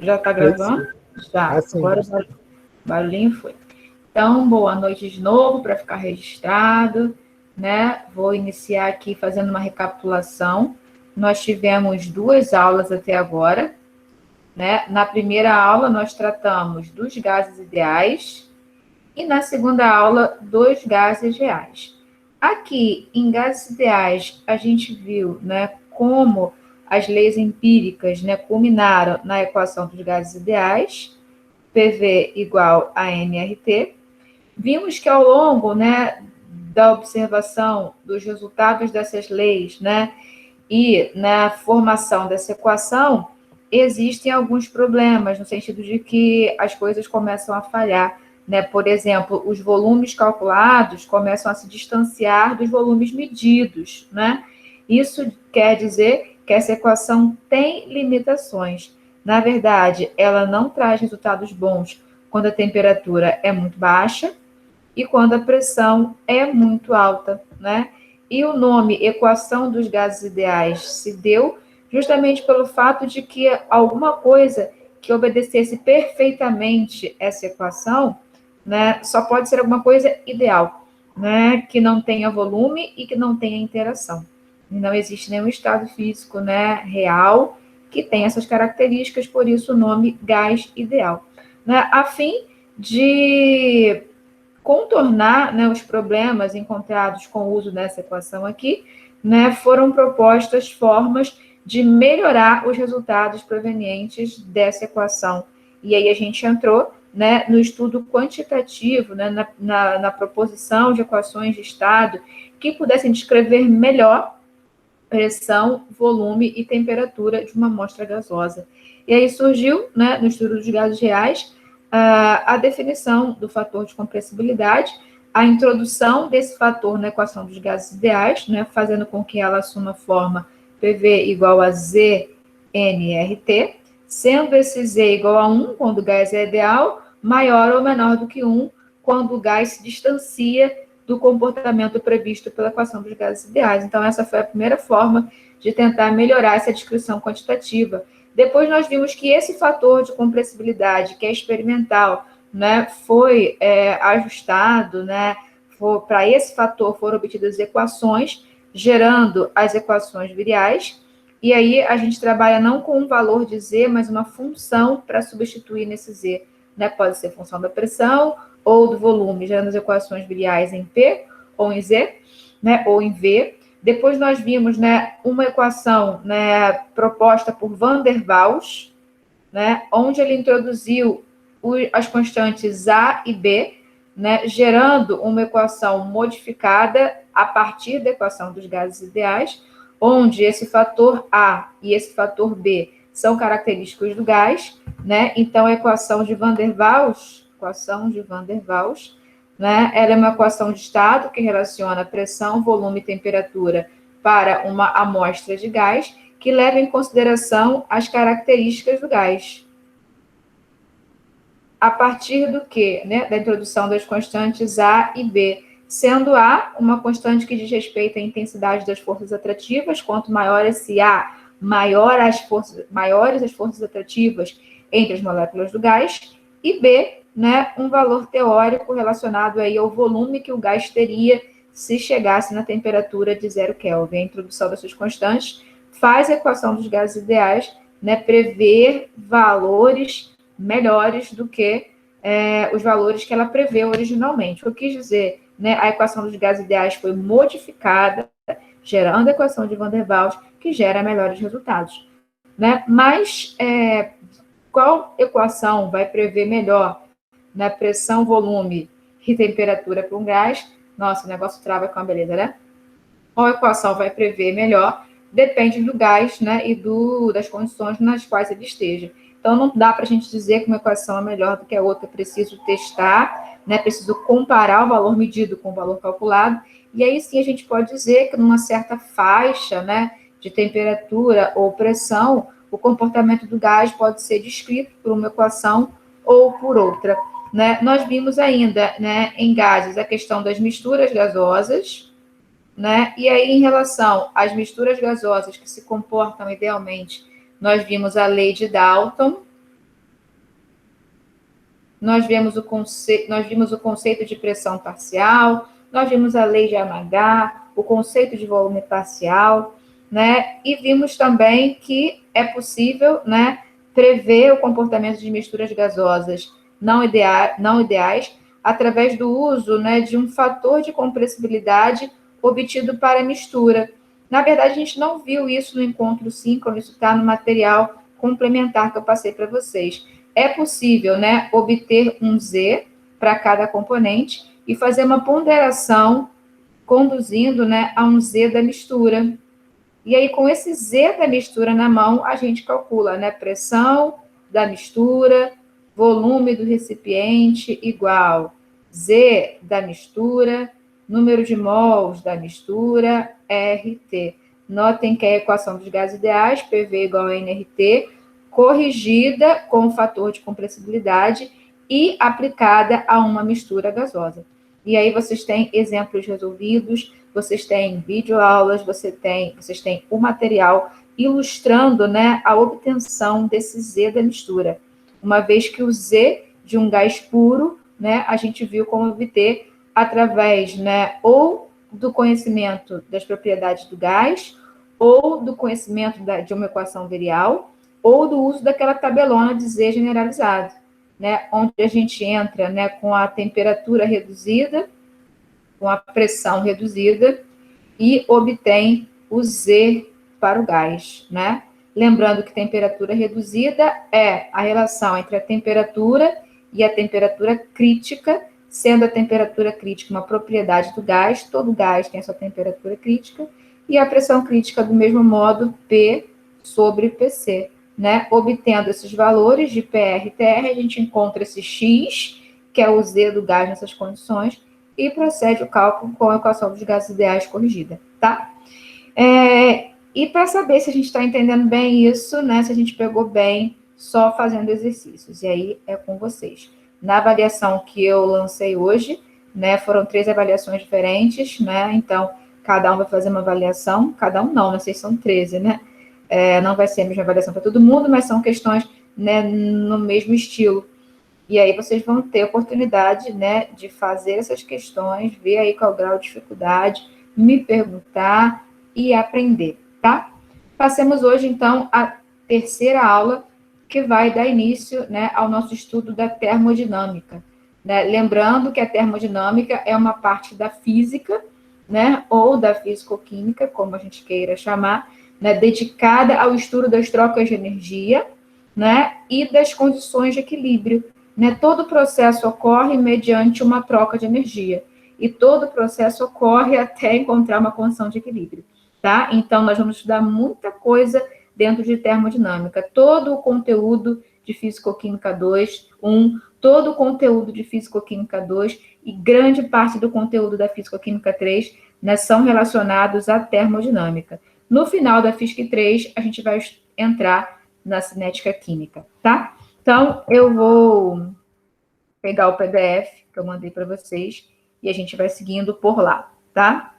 Já está gravando? Já. Agora o barulhinho foi. Então, boa noite de novo, para ficar registrado, né? Vou iniciar aqui fazendo uma recapitulação. Nós tivemos 2 aulas até agora, né? Na primeira aula, nós tratamos dos gases ideais e na segunda aula, dos gases reais. Aqui, em gases ideais, a gente viu, né, como as leis empíricas, né, culminaram na equação dos gases ideais, PV igual a nRT. Vimos que ao longo, né, da observação dos resultados dessas leis, né, e na formação dessa equação, existem alguns problemas, no sentido de que as coisas começam a falhar, né? Por exemplo, os volumes calculados começam a se distanciar dos volumes medidos, né? Isso quer dizer que essa equação tem limitações. Na verdade, ela não traz resultados bons quando a temperatura é muito baixa e quando a pressão é muito alta, né? E o nome equação dos gases ideais se deu justamente pelo fato de que alguma coisa que obedecesse perfeitamente essa equação, né, só pode ser alguma coisa ideal, né, que não tenha volume e que não tenha interação. E não existe nenhum estado físico, né, real que tenha essas características, por isso o nome gás ideal, né, a fim de contornar, né, os problemas encontrados com o uso dessa equação aqui, né, foram propostas formas de melhorar os resultados provenientes dessa equação. E aí a gente entrou, né, no estudo quantitativo, né, na proposição de equações de estado que pudessem descrever melhor pressão, volume e temperatura de uma amostra gasosa. E aí surgiu, né, no estudo dos gases reais, a definição do fator de compressibilidade, a introdução desse fator na equação dos gases ideais, né, fazendo com que ela assuma a forma PV igual a ZnRT, sendo esse Z igual a 1 quando o gás é ideal, maior ou menor do que 1 quando o gás se distancia do comportamento previsto pela equação dos gases ideais. Então, essa foi a primeira forma de tentar melhorar essa descrição quantitativa. Depois nós vimos que esse fator de compressibilidade, que é experimental, né, foi ajustado, né, para esse fator foram obtidas equações, gerando as equações viriais, e aí a gente trabalha não com um valor de Z, mas uma função para substituir nesse Z, né, pode ser função da pressão ou do volume, gerando as equações viriais em P ou em Z, né, ou em V. Depois nós vimos, né, uma equação, né, proposta por Van der Waals, né, onde ele introduziu as constantes A e B, né, gerando uma equação modificada a partir da equação dos gases ideais, onde esse fator A e esse fator B são característicos do gás, né? Então a equação de Van der Waals, né, ela é uma equação de estado que relaciona pressão, volume e temperatura para uma amostra de gás, que leva em consideração as características do gás. A partir do quê? Né? Da introdução das constantes A e B, sendo A uma constante que diz respeito à intensidade das forças atrativas, quanto maior esse A, maiores as forças atrativas entre as moléculas do gás, e B, né, um valor teórico relacionado aí ao volume que o gás teria se chegasse na temperatura de 0 Kelvin. A introdução dessas constantes faz a equação dos gases ideais, né, prever valores melhores do que os valores que ela prevê originalmente. O que eu quis dizer, né, a equação dos gases ideais foi modificada, gerando a equação de Van der Waals, que gera melhores resultados, né? Mas qual equação vai prever melhor na pressão, volume e temperatura para um gás? Nossa, o negócio trava com a beleza, né? Qual equação vai prever melhor? Depende do gás, né, e das condições nas quais ele esteja. Então, não dá para a gente dizer que uma equação é melhor do que a outra. Preciso testar, né, preciso comparar o valor medido com o valor calculado, e aí sim a gente pode dizer que numa certa faixa, né, de temperatura ou pressão, o comportamento do gás pode ser descrito por uma equação ou por outra, né? Nós vimos ainda, né, em gases a questão das misturas gasosas, né? E aí, em relação às misturas gasosas que se comportam idealmente, nós vimos a lei de Dalton, nós vimos o conceito de pressão parcial, nós vimos a lei de AMH, o conceito de volume parcial, né? E vimos também que é possível, né, prever o comportamento de misturas gasosas não ideais através do uso, né, de um fator de compressibilidade obtido para a mistura. Na verdade, a gente não viu isso no encontro síncrono, isso está no material complementar que eu passei para vocês. É possível, né, obter um Z para cada componente e fazer uma ponderação conduzindo, né, a um Z da mistura. E aí, com esse Z da mistura na mão, a gente calcula, né, pressão da mistura, volume do recipiente igual Z da mistura, número de mols da mistura, RT. Notem que é a equação dos gases ideais, PV igual a nRT, corrigida com o fator de compressibilidade e aplicada a uma mistura gasosa. E aí vocês têm exemplos resolvidos, vocês têm videoaulas, vocês têm o material ilustrando, né, a obtenção desse Z da mistura. Uma vez que o Z de um gás puro, né, a gente viu como obter através, né, ou do conhecimento das propriedades do gás, ou do conhecimento de uma equação virial, ou do uso daquela tabelona de Z generalizado, né, onde a gente entra, né, com a temperatura reduzida, com a pressão reduzida, e obtém o Z para o gás, né? Lembrando que temperatura reduzida é a relação entre a temperatura e a temperatura crítica, sendo a temperatura crítica uma propriedade do gás, todo gás tem a sua temperatura crítica, e a pressão crítica, do mesmo modo, P sobre PC, né? Obtendo esses valores de PR e TR, a gente encontra esse X, que é o Z do gás nessas condições, e procede o cálculo com a equação dos gases ideais corrigida, tá? E para saber se a gente está entendendo bem isso, né? Se a gente pegou bem só fazendo exercícios. E aí é com vocês. Na avaliação que eu lancei hoje, né? Foram 3 avaliações diferentes, né? Então, cada um vai fazer uma avaliação. Cada um não, né? Vocês são 13, né? Não vai ser a mesma avaliação para todo mundo, mas são questões, né, no mesmo estilo. E aí vocês vão ter a oportunidade, né, de fazer essas questões, ver aí qual é o grau de dificuldade, me perguntar e aprender, tá? Passemos hoje, então, a terceira aula, que vai dar início, né, ao nosso estudo da termodinâmica, né? Lembrando que a termodinâmica é uma parte da física, né, ou da fisicoquímica, como a gente queira chamar, né, dedicada ao estudo das trocas de energia, né, e das condições de equilíbrio. Né? Todo o processo ocorre mediante uma troca de energia. E todo o processo ocorre até encontrar uma condição de equilíbrio. Tá? Então, nós vamos estudar muita coisa dentro de termodinâmica. Todo o conteúdo de Físico-Química 2, todo o conteúdo de Físico-Química 2 e grande parte do conteúdo da Físico-Química 3, né, são relacionados à termodinâmica. No final da Física 3, a gente vai entrar na cinética química, tá? Então, eu vou pegar o PDF que eu mandei para vocês e a gente vai seguindo por lá, tá?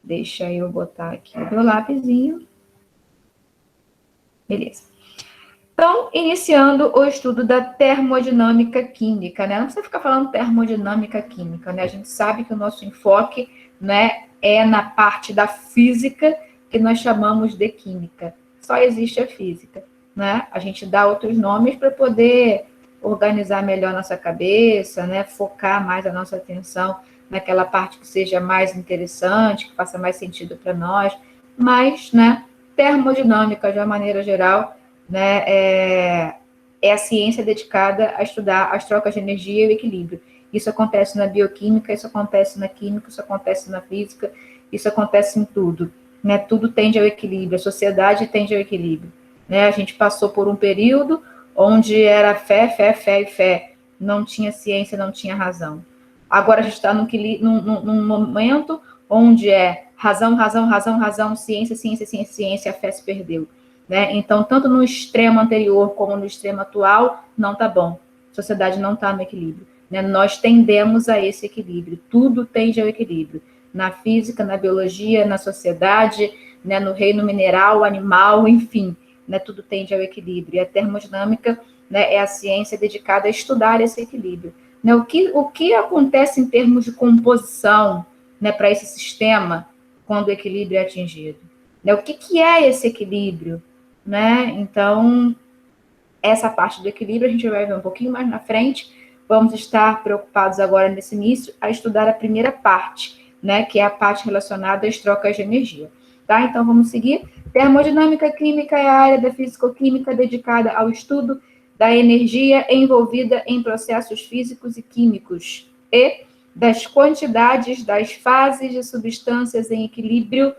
Deixa eu botar aqui o meu lapisinho. Beleza. Então, iniciando o estudo da termodinâmica química, né? Não precisa ficar falando termodinâmica química, né? A gente sabe que o nosso enfoque, né, é na parte da física que nós chamamos de química. Só existe a física. Né? A gente dá outros nomes para poder organizar melhor nossa cabeça, né? Focar mais a nossa atenção naquela parte que seja mais interessante, que faça mais sentido para nós. Mas, né, termodinâmica, de uma maneira geral, né, é a ciência dedicada a estudar as trocas de energia e o equilíbrio. Isso acontece na bioquímica, isso acontece na química, isso acontece na física, isso acontece em tudo. Né? Tudo tende ao equilíbrio, a sociedade tende ao equilíbrio. Né? A gente passou por um período onde era fé, fé, fé e fé. Não tinha ciência, não tinha razão. Agora a gente está num momento onde é razão, razão, razão, razão, ciência, ciência, ciência, ciência, a fé se perdeu. Né? Então, tanto no extremo anterior como no extremo atual, não está bom. A sociedade não está no equilíbrio. Né? Nós tendemos a esse equilíbrio. Tudo tende ao equilíbrio. Na física, na biologia, na sociedade, né? No reino mineral, animal, enfim. né, tudo tende ao equilíbrio. E a termodinâmica, né, é a ciência dedicada a estudar esse equilíbrio. Né, o que acontece em termos de composição, né, para esse sistema quando o equilíbrio é atingido? Né, o que é esse equilíbrio? Né? Então, essa parte do equilíbrio a gente vai ver um pouquinho mais na frente. Vamos estar preocupados agora nesse início a estudar a primeira parte, né, que é a parte relacionada às trocas de energia. Tá? Então, vamos seguir. Termodinâmica química é a área da físico-química dedicada ao estudo da energia envolvida em processos físicos e químicos e das quantidades das fases de substâncias em equilíbrio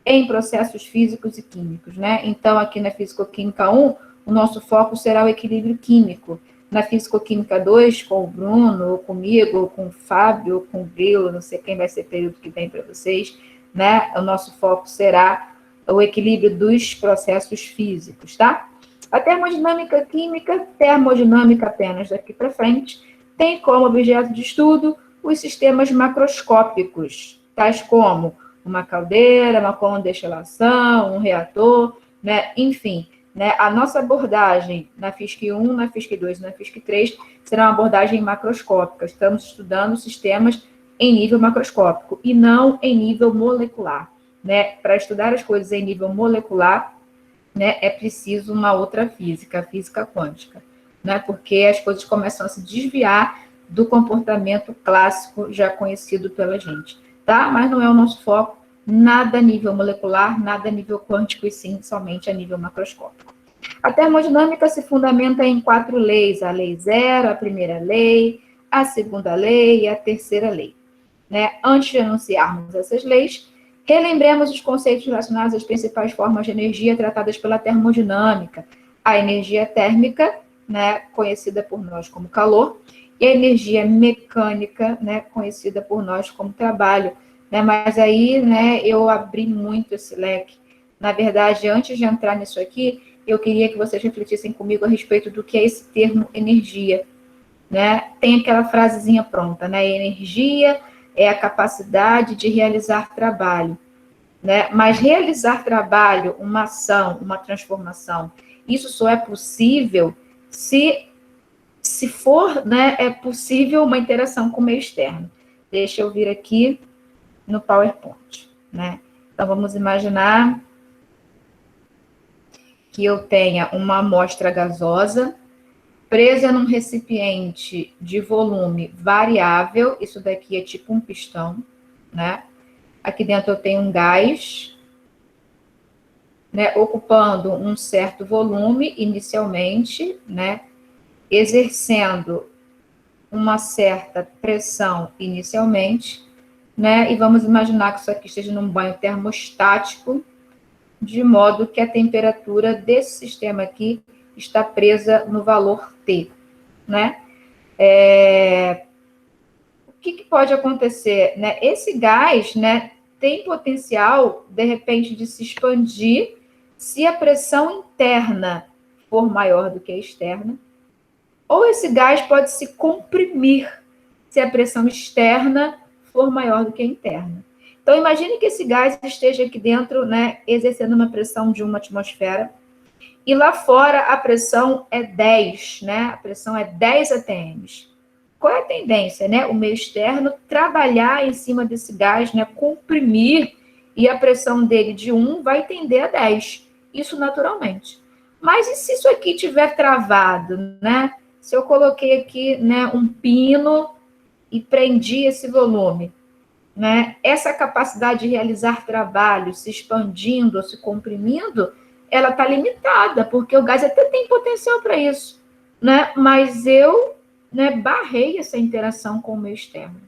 em processos físicos e químicos, né? Então, aqui na Físico-Química 1, o nosso foco será o equilíbrio químico. Na Físico-Química 2, com o Bruno, ou comigo, ou com o Fábio, ou com o Grilo, não sei quem vai ser período que vem para vocês, né? O nosso foco será o equilíbrio dos processos físicos, tá? A termodinâmica química, termodinâmica apenas daqui para frente, tem como objeto de estudo os sistemas macroscópicos, tais como uma caldeira, uma coluna de destilação, um reator, né? Enfim, né? A nossa abordagem na FISC 1, na FISC 2 e na FISC 3 será uma abordagem macroscópica. Estamos estudando sistemas em nível macroscópico e não em nível molecular, né? Para estudar as coisas em nível molecular, né, é preciso uma outra física, a física quântica, né? Porque as coisas começam a se desviar do comportamento clássico já conhecido pela gente, tá? Mas não é o nosso foco, nada a nível molecular, nada a nível quântico, e sim somente a nível macroscópico. A termodinâmica se fundamenta em 4 leis: a lei zero, a primeira lei, a segunda lei e a terceira lei, né? Antes de anunciarmos essas leis, relembremos os conceitos relacionados às principais formas de energia tratadas pela termodinâmica: a energia térmica, né, conhecida por nós como calor, e a energia mecânica, né, conhecida por nós como trabalho, né? Mas aí, né, eu abri muito esse leque. Na verdade, antes de entrar nisso aqui, eu queria que vocês refletissem comigo a respeito do que é esse termo energia, né? Tem aquela frasezinha pronta, né? Energia é a capacidade de realizar trabalho, né? Mas realizar trabalho, uma ação, uma transformação, isso só é possível se for, né, é possível uma interação com o meio externo. Deixa eu vir aqui no PowerPoint, né? Então, vamos imaginar que eu tenha uma amostra gasosa presa num recipiente de volume variável. Isso daqui é tipo um pistão, né? Aqui dentro eu tenho um gás, né, ocupando um certo volume inicialmente, né, exercendo uma certa pressão inicialmente, né, e vamos imaginar que isso aqui esteja num banho termostático, de modo que a temperatura desse sistema aqui está presa no valor T, né? O que pode acontecer, né? Esse gás, né, tem potencial, de repente, de se expandir se a pressão interna for maior do que a externa, ou esse gás pode se comprimir se a pressão externa for maior do que a interna. Então, imagine que esse gás esteja aqui dentro, né, exercendo uma pressão de 1 atmosfera, e lá fora a pressão é 10, né? A pressão é 10 atms. Qual é a tendência, né? O meio externo trabalhar em cima desse gás, né? Comprimir, e a pressão dele de 1 vai tender a 10. Isso naturalmente. Mas e se isso aqui estiver travado, né? Se eu coloquei aqui, né, um pino e prendi esse volume, né? Essa capacidade de realizar trabalho se expandindo ou se comprimindo, ela está limitada, porque o gás até tem potencial para isso, né? Mas eu, né, barrei essa interação com o meio externo.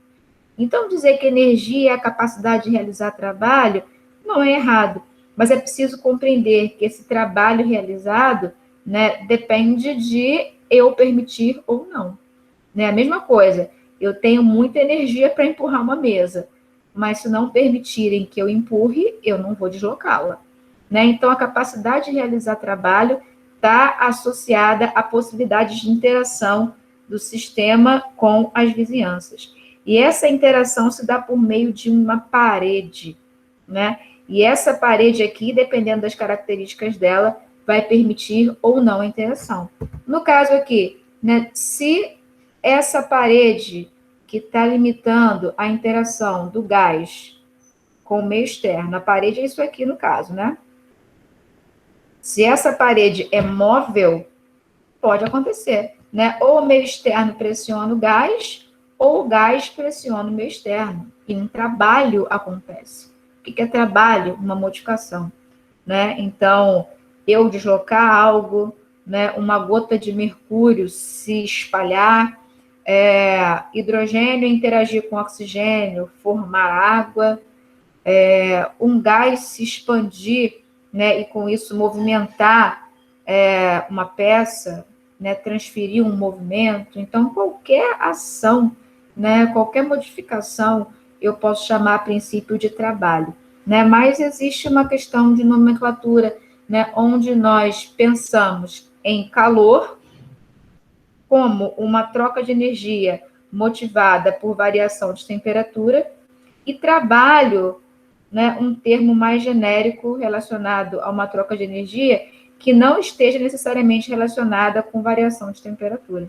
Então, dizer que energia é a capacidade de realizar trabalho não é errado, mas é preciso compreender que esse trabalho realizado, né, depende de eu permitir ou não. Né? A mesma coisa, eu tenho muita energia para empurrar uma mesa, mas se não permitirem que eu empurre, eu não vou deslocá-la. Né? Então, a capacidade de realizar trabalho está associada à possibilidade de interação do sistema com as vizinhanças. E essa interação se dá por meio de uma parede, né? E essa parede aqui, dependendo das características dela, vai permitir ou não a interação. No caso aqui, né, se essa parede que está limitando a interação do gás com o meio externo, a parede é isso aqui no caso, né? Se essa parede é móvel, pode acontecer, né? Ou o meio externo pressiona o gás, ou o gás pressiona o meio externo. E um trabalho acontece. O que é trabalho? Uma modificação, né? Então, eu deslocar algo, né? Uma gota de mercúrio se espalhar, hidrogênio interagir com oxigênio, formar água, um gás se expandir, né? E com isso movimentar uma peça, né, transferir um movimento. Então, qualquer ação, né, qualquer modificação, eu posso chamar a princípio de trabalho, né? Mas existe uma questão de nomenclatura, né, onde nós pensamos em calor como uma troca de energia motivada por variação de temperatura e trabalho, né, um termo mais genérico relacionado a uma troca de energia que não esteja necessariamente relacionada com variação de temperatura,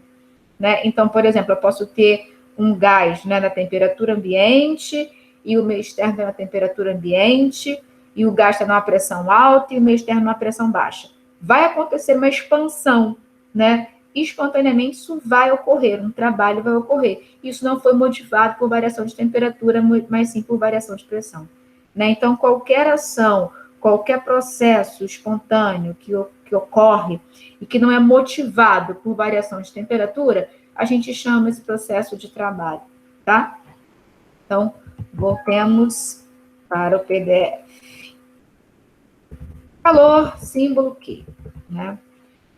né? Então, por exemplo, eu posso ter um gás, né, na temperatura ambiente e o meio externo na temperatura ambiente e o gás está numa pressão alta e o meio externo numa pressão baixa. Vai acontecer uma expansão, né? Espontaneamente isso vai ocorrer, um trabalho vai ocorrer. Isso não foi motivado por variação de temperatura, mas sim por variação de pressão, né? Então, qualquer ação, qualquer processo espontâneo que ocorre e que não é motivado por variação de temperatura, a gente chama esse processo de trabalho, tá? Então, voltemos para o PDF. Calor, símbolo Q, né?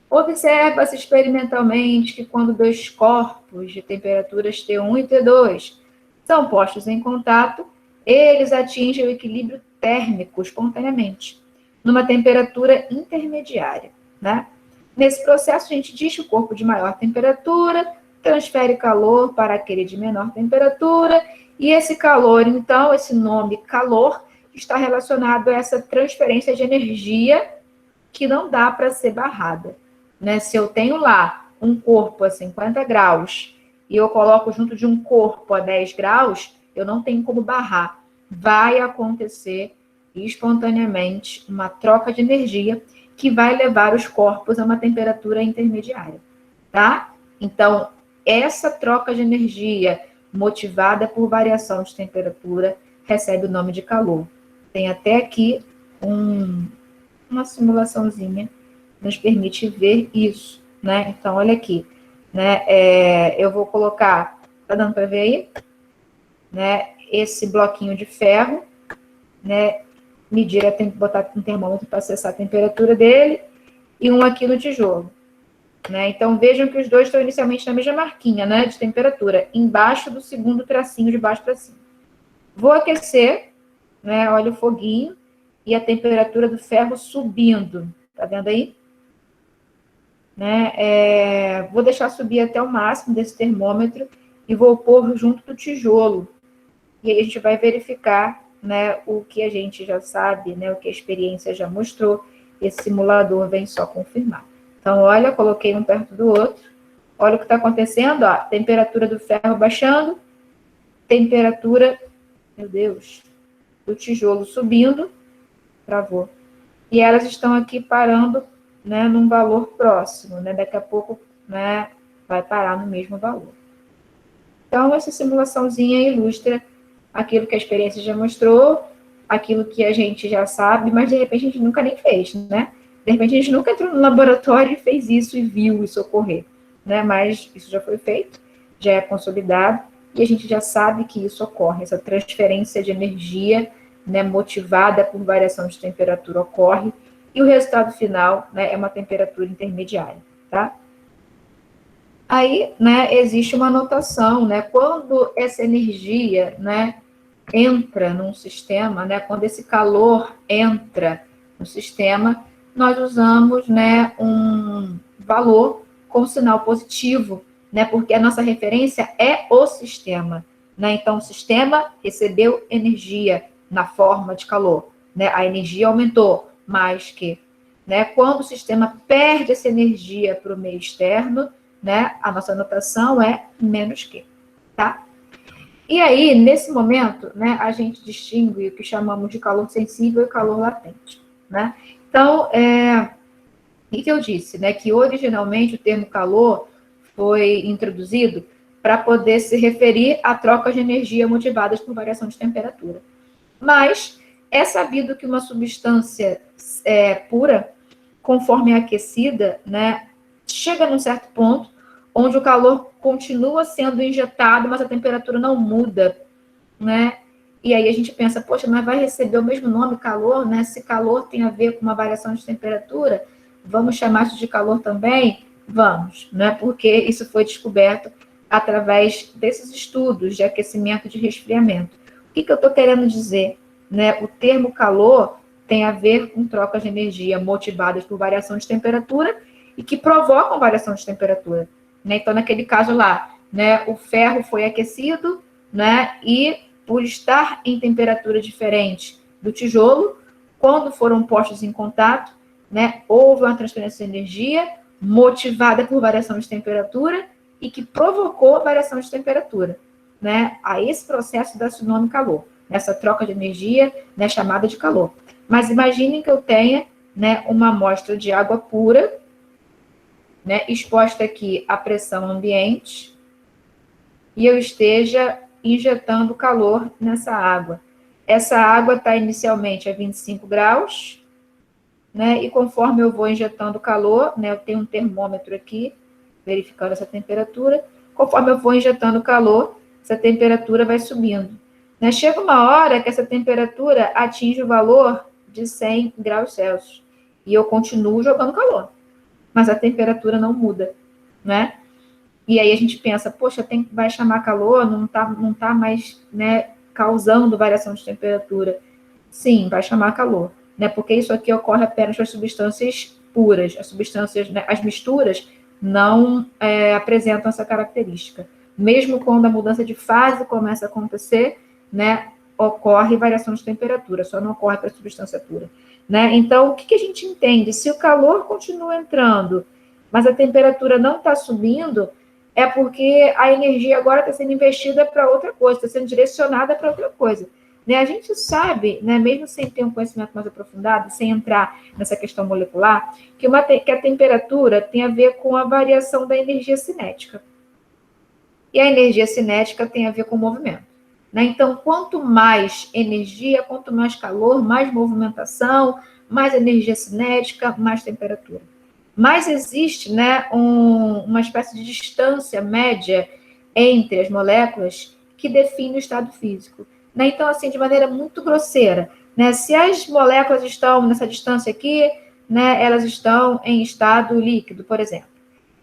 Observa-se experimentalmente que quando dois corpos de temperaturas T1 e T2 são postos em contato, eles atingem o equilíbrio térmico espontaneamente, numa temperatura intermediária, né? Nesse processo, a gente diz que o corpo de maior temperatura transfere calor para aquele de menor temperatura, e esse calor, então, esse nome calor, está relacionado a essa transferência de energia que não dá para ser barrada, né? Se eu tenho lá um corpo a 50 graus e eu coloco junto de um corpo a 10 graus, eu não tenho como barrar. Vai acontecer espontaneamente uma troca de energia que vai levar os corpos a uma temperatura intermediária, tá? Então, essa troca de energia motivada por variação de temperatura recebe o nome de calor. Tem até aqui uma simulaçãozinha que nos permite ver isso, né? Então, olha aqui, né? Eu vou colocar, tá dando para ver aí? Né? Esse bloquinho de ferro, né? Medir, tem que botar um termômetro para acessar a temperatura dele, e um aqui no tijolo, né? Então, vejam que os dois estão inicialmente na mesma marquinha, né? De temperatura, embaixo do segundo tracinho de baixo para cima. Vou aquecer, né? Olha o foguinho, e a temperatura do ferro subindo. Tá vendo aí? Né? Vou deixar subir até o máximo desse termômetro e vou pôr junto do tijolo. E aí a gente vai verificar, né, o que a gente já sabe, né, o que a experiência já mostrou. Esse simulador vem só confirmar. Então, olha, coloquei um perto do outro. Olha o que está acontecendo, ó, temperatura do ferro baixando, temperatura, meu Deus, do tijolo subindo, travou. E elas estão aqui parando, né, num valor próximo, né? Daqui a pouco, né, vai parar no mesmo valor. Então, essa simulaçãozinha ilustra aquilo que a experiência já mostrou, aquilo que a gente já sabe, mas de repente a gente nunca nem fez, né? De repente a gente nunca entrou no laboratório e fez isso e viu isso ocorrer, né? Mas isso já foi feito, já é consolidado, e a gente já sabe que isso ocorre, essa transferência de energia, né, motivada por variação de temperatura ocorre, e o resultado final, né, é uma temperatura intermediária, tá? Aí, né, existe uma notação, né, quando essa energia, né, entra num sistema, né, quando esse calor entra no sistema, nós usamos, né, um valor com sinal positivo, né, porque a nossa referência é o sistema, né, então o sistema recebeu energia na forma de calor, né, a energia aumentou mais que, né? Quando o sistema perde essa energia para o meio externo, né? A nossa notação é menos Q, tá? E aí, nesse momento, né, a gente distingue o que chamamos de calor sensível e calor latente, né? Então, o que eu disse, né? Que originalmente o termo calor foi introduzido para poder se referir a trocas de energia motivadas por variação de temperatura. Mas é sabido que uma substância pura, conforme é aquecida, né, chega num certo ponto onde o calor continua sendo injetado, mas a temperatura não muda, né? E aí a gente pensa, poxa, mas vai receber o mesmo nome, calor, né? Se calor tem a ver com uma variação de temperatura, vamos chamar isso de calor também? Vamos, né? Porque isso foi descoberto através desses estudos de aquecimento e de resfriamento. O que eu estou querendo dizer? Né? O termo calor tem a ver com trocas de energia motivadas por variação de temperatura e que provocam variação de temperatura. Né? Então, naquele caso lá, né, o ferro foi aquecido, né, e por estar em temperatura diferente do tijolo, quando foram postos em contato, né, houve uma transferência de energia motivada por variação de temperatura e que provocou variação de temperatura. Né? A esse processo dá-se o nome calor. Essa troca de energia, né, chamada de calor. Mas imaginem que eu tenha, né, uma amostra de água pura, né, exposta aqui à pressão ambiente, e eu esteja injetando calor nessa água. Essa água está inicialmente a 25 graus, né, e conforme eu vou injetando calor, né, eu tenho um termômetro aqui, verificando essa temperatura, conforme eu vou injetando calor, essa temperatura vai subindo. Né, chega uma hora que essa temperatura atinge o valor de 100 graus Celsius, e eu continuo jogando calor, mas a temperatura não muda, né? E aí a gente pensa, poxa, vai chamar calor, não tá mais, né, causando variação de temperatura. Sim, vai chamar calor, né? Porque isso aqui ocorre apenas com as substâncias puras. As substâncias, né, as misturas não apresentam essa característica. Mesmo quando a mudança de fase começa a acontecer, né, ocorre variação de temperatura, só não ocorre para a substância pura. Né? Então, o que a gente entende? Se o calor continua entrando, mas a temperatura não está subindo, é porque a energia agora está sendo investida para outra coisa, está sendo direcionada para outra coisa. Né? A gente sabe, né, mesmo sem ter um conhecimento mais aprofundado, sem entrar nessa questão molecular, que a temperatura tem a ver com a variação da energia cinética. E a energia cinética tem a ver com o movimento. Né? Então, quanto mais energia, quanto mais calor, mais movimentação, mais energia cinética, mais temperatura. Mas existe, né, uma espécie de distância média entre as moléculas que define o estado físico. Né? Então, assim, de maneira muito grosseira, né, se as moléculas estão nessa distância aqui, né, elas estão em estado líquido, por exemplo.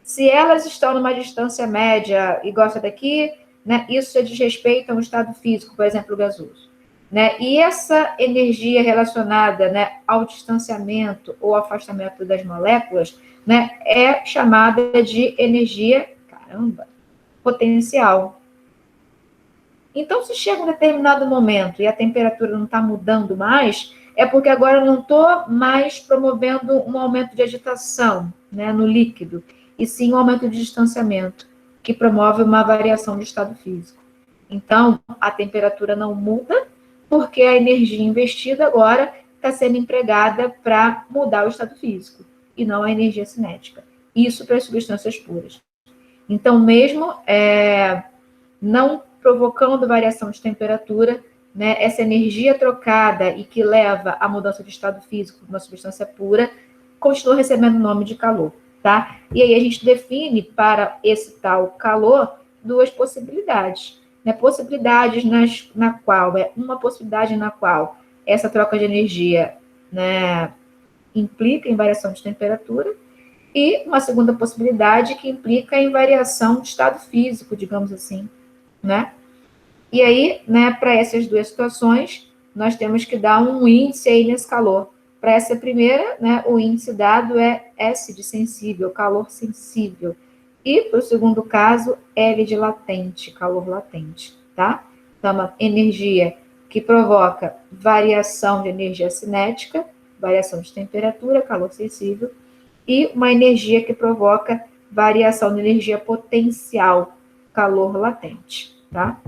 Se elas estão numa distância média igual essa daqui, né, isso diz respeito a um estado físico, por exemplo, gasoso. Né? E essa energia relacionada, né, ao distanciamento ou afastamento das moléculas, né, é chamada de energia, potencial. Então, se chega um determinado momento e a temperatura não está mudando mais, é porque agora eu não estou mais promovendo um aumento de agitação, né, no líquido, e sim um aumento de distanciamento, que promove uma variação de estado físico. Então, a temperatura não muda, porque a energia investida agora está sendo empregada para mudar o estado físico, e não a energia cinética. Isso para as substâncias puras. Então, mesmo não provocando variação de temperatura, né, essa energia trocada e que leva à mudança de estado físico de uma substância pura, continua recebendo o nome de calor. Tá? E aí a gente define para esse tal calor duas possibilidades. Né? Possibilidades uma possibilidade na qual essa troca de energia, né, implica em variação de temperatura, e uma segunda possibilidade que implica em variação de estado físico, digamos assim. Né? E aí, né, para essas duas situações, nós temos que dar um índice aí nesse calor. Para essa primeira, né, o índice dado é S de sensível, calor sensível. E para o segundo caso, L de latente, calor latente, tá? Então, uma energia que provoca variação de energia cinética, variação de temperatura, calor sensível, e uma energia que provoca variação de energia potencial, calor latente, tá?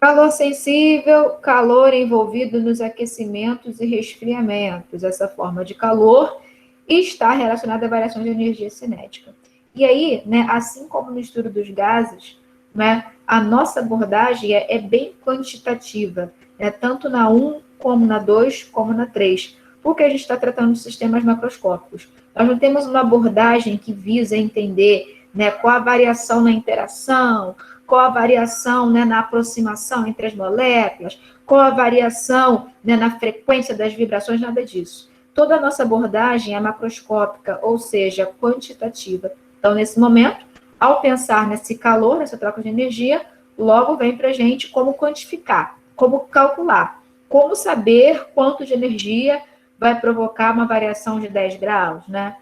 Calor sensível, calor envolvido nos aquecimentos e resfriamentos. Essa forma de calor está relacionada à variação de energia cinética. E aí, né, assim como no estudo dos gases, né, a nossa abordagem é bem quantitativa, né, tanto na 1, como na 2, como na 3, porque a gente está tratando de sistemas macroscópicos. Nós não temos uma abordagem que visa entender, né, qual a variação na interação, qual a variação, né, na aproximação entre as moléculas, qual a variação, né, na frequência das vibrações, nada disso. Toda a nossa abordagem é macroscópica, ou seja, quantitativa. Então, nesse momento, ao pensar nesse calor, nessa troca de energia, logo vem para a gente como quantificar, como calcular, como saber quanto de energia vai provocar uma variação de 10 graus, né?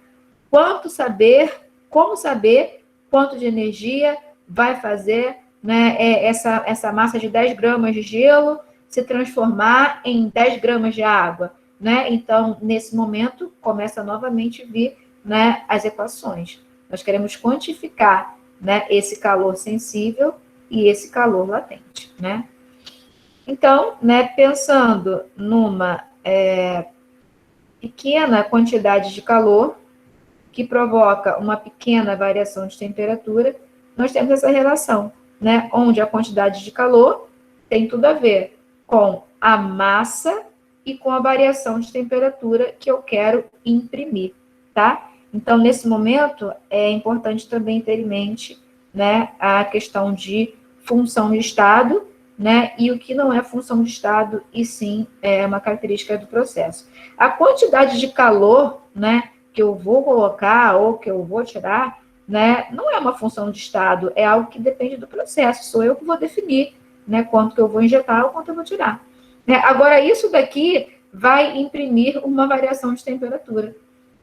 Como saber quanto de energia vai fazer, né, essa massa de 10 gramas de gelo se transformar em 10 gramas de água, né? Então, nesse momento, começa novamente a vir, né, as equações. Nós queremos quantificar, né, esse calor sensível e esse calor latente, né? Então, né, pensando numa pequena quantidade de calor que provoca uma pequena variação de temperatura, nós temos essa relação, né, onde a quantidade de calor tem tudo a ver com a massa e com a variação de temperatura que eu quero imprimir, tá? Então, nesse momento, é importante também ter em mente, né, a questão de função de estado, né, e o que não é função de estado, e sim é uma característica do processo. A quantidade de calor, né, que eu vou colocar ou que eu vou tirar, né, não é uma função de estado, é algo que depende do processo, sou eu que vou definir, né, quanto que eu vou injetar ou quanto eu vou tirar. Né? Agora, isso daqui vai imprimir uma variação de temperatura,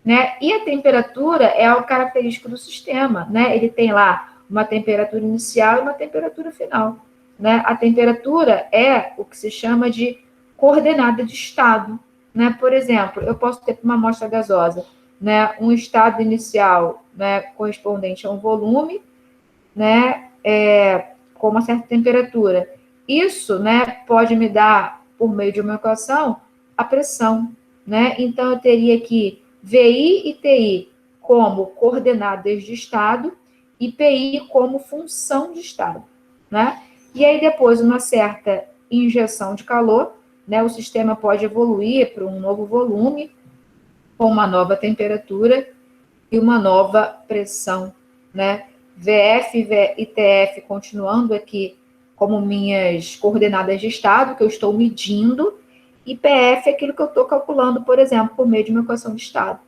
né, e a temperatura é algo característico do sistema, né, ele tem lá uma temperatura inicial e uma temperatura final, né, a temperatura é o que se chama de coordenada de estado, né, por exemplo, eu posso ter uma amostra gasosa, né, um estado inicial, né, correspondente a um volume, né, com uma certa temperatura. Isso, né, pode me dar, por meio de uma equação, a pressão, né? Então, eu teria que VI e TI como coordenadas de estado e PI como função de estado, né? E aí, depois, uma certa injeção de calor, né, o sistema pode evoluir para um novo volume, com uma nova temperatura e uma nova pressão, né? VF e TF continuando aqui como minhas coordenadas de estado, que eu estou medindo, e PF é aquilo que eu estou calculando, por exemplo, por meio de uma equação de estado.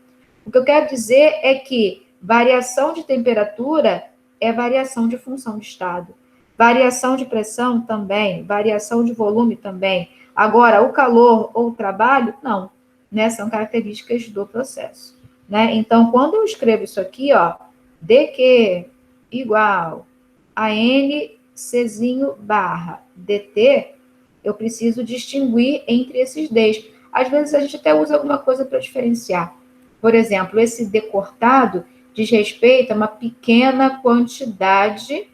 O que eu quero dizer é que variação de temperatura é variação de função de estado. Variação de pressão também, variação de volume também. Agora, o calor ou o trabalho, não, né? São características do processo, né? Então, quando eu escrevo isso aqui, ó, dQ igual a NCzinho barra DT, eu preciso distinguir entre esses Ds. Às vezes, a gente até usa alguma coisa para diferenciar. Por exemplo, esse D cortado diz respeito a uma pequena quantidade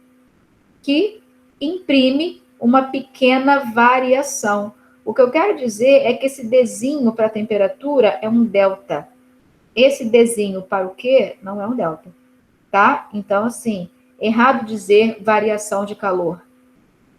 que imprime uma pequena variação. O que eu quero dizer é que esse Dzinho para a temperatura é um delta. Esse Dzinho para o quê? Não é um delta, tá? Então, assim, errado dizer variação de calor.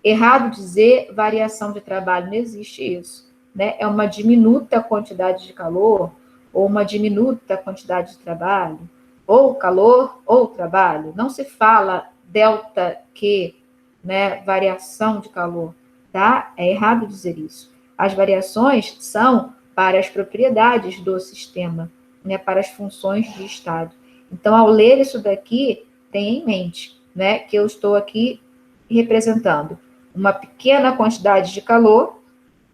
Errado dizer variação de trabalho. Não existe isso, né? É uma diminuta quantidade de calor ou uma diminuta quantidade de trabalho. Ou calor ou trabalho. Não se fala delta Q, né? Variação de calor, tá? É errado dizer isso. As variações são para as propriedades do sistema, né? Para as funções de estado. Então, ao ler isso daqui, tenha em mente, né? Que eu estou aqui representando uma pequena quantidade de calor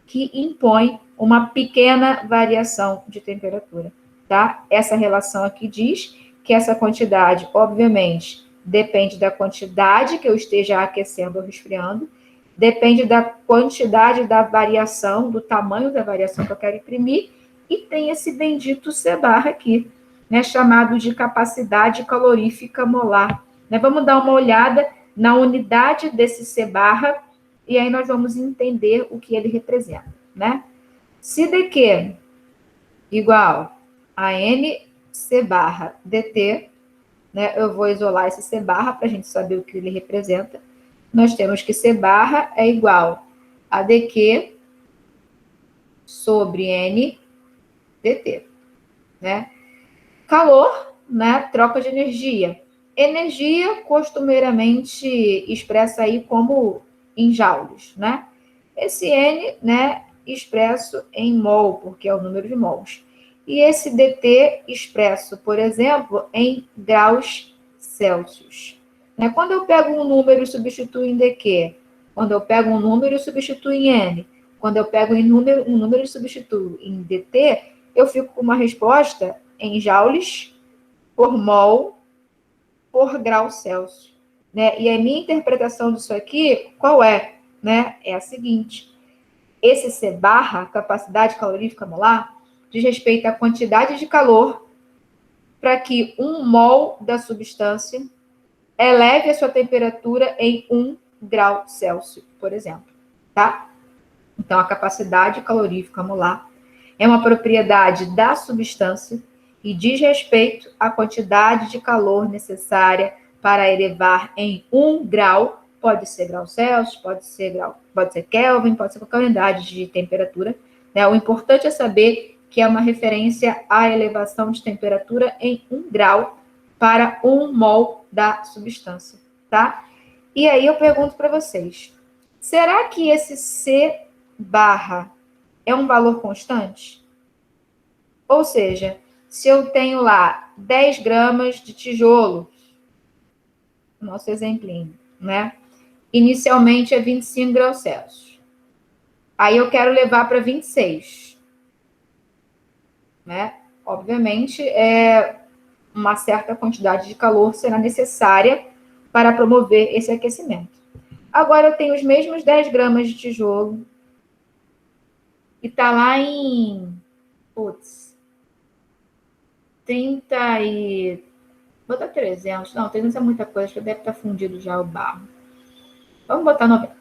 que impõe uma pequena variação de temperatura, tá? Essa relação aqui diz que essa quantidade, obviamente, depende da quantidade que eu esteja aquecendo ou resfriando, depende da quantidade da variação, do tamanho da variação que eu quero imprimir, e tem esse bendito C barra aqui, né, chamado de capacidade calorífica molar. Né, vamos dar uma olhada na unidade desse C barra, e aí nós vamos entender o que ele representa, né? Se dQ igual a NC barra dt, né, eu vou isolar esse C barra para a gente saber o que ele representa. Nós temos que C barra é igual a dQ sobre N dt, né? Calor, né, troca de energia. Energia costumeiramente expressa aí como em joules, né? Esse N, né, expresso em mol, porque é o número de mols. E esse dt expresso, por exemplo, em graus Celsius. Né? Quando eu pego um número e substituo em dq, quando eu pego um número e substituo em n, quando eu pego um número e substituo em dt, eu fico com uma resposta em joules por mol por grau Celsius. Né? E a minha interpretação disso aqui, qual é? Né? É a seguinte: esse C barra, capacidade calorífica molar, diz respeito à quantidade de calor para que 1 mol da substância eleve a sua temperatura em 1 grau Celsius, por exemplo. Tá? Então, a capacidade calorífica molar é uma propriedade da substância e diz respeito à quantidade de calor necessária para elevar em 1 grau, pode ser grau Celsius, pode ser Kelvin, pode ser qualquer unidade de temperatura. Né? O importante é saber que é uma referência à elevação de temperatura em 1 grau para 1 mol da substância, tá? E aí eu pergunto para vocês, será que esse C barra é um valor constante? Ou seja, se eu tenho lá 10 gramas de tijolo, nosso exemplinho, né? Inicialmente é 25 graus Celsius. Aí eu quero levar para 26. Né? Obviamente, uma certa quantidade de calor será necessária para promover esse aquecimento. Agora eu tenho os mesmos 10 gramas de tijolo e está lá em 30 e... Vou botar 300. Não, 300 é muita coisa, acho que deve estar fundido já o barro. Vamos botar 90.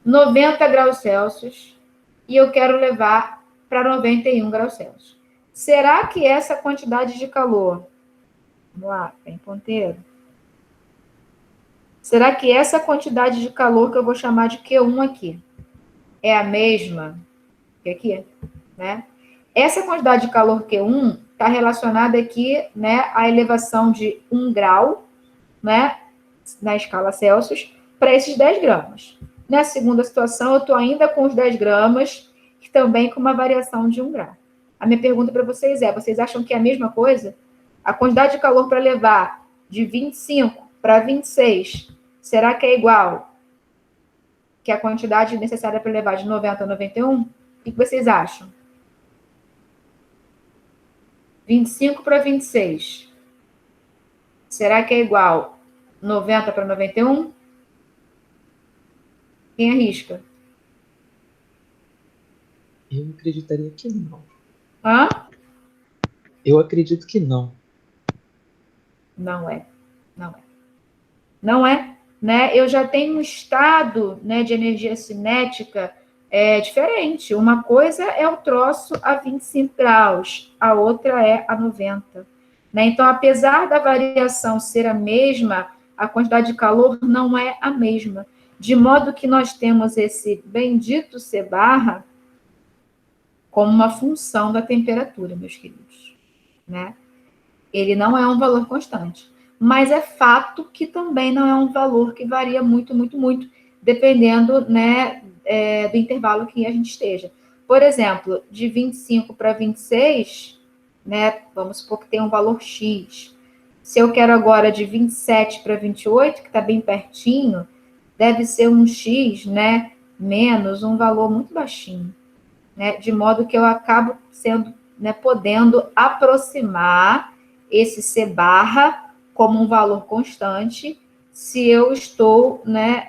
90 graus Celsius e eu quero levar para 91 graus Celsius. Será que essa quantidade de calor... Vamos lá, tem ponteiro. Será que essa quantidade de calor que eu vou chamar de Q1 aqui é a mesma que aqui? Né? Essa quantidade de calor Q1 está relacionada aqui, né, à elevação de 1 grau, né, na escala Celsius, para esses 10 gramas. Na segunda situação, eu estou ainda com os 10 gramas, que também com uma variação de 1 grau. A minha pergunta para vocês é, vocês acham que é a mesma coisa? A quantidade de calor para levar de 25 para 26, será que é igual que a quantidade necessária para levar de 90 a 91? O que vocês acham? 25 para 26. Será que é igual 90 para 91? Quem arrisca? Eu acreditaria que não. Hã? Eu acredito que não. Não é. Não é. Não é, né? Eu já tenho um estado, né, de energia cinética diferente. Uma coisa é o troço a 25 graus, a outra é a 90. Né? Então, apesar da variação ser a mesma, a quantidade de calor não é a mesma. De modo que nós temos esse bendito C barra como uma função da temperatura, meus queridos. Né? Ele não é um valor constante. Mas é fato que também não é um valor que varia muito, muito, muito, dependendo, né, do intervalo que a gente esteja. Por exemplo, de 25 para 26, né, vamos supor que tem um valor X. Se eu quero agora de 27 para 28, que está bem pertinho, deve ser um X, né, menos um valor muito baixinho. Né, de modo que eu acabo sendo, né, podendo aproximar esse C barra como um valor constante, se eu estou, né,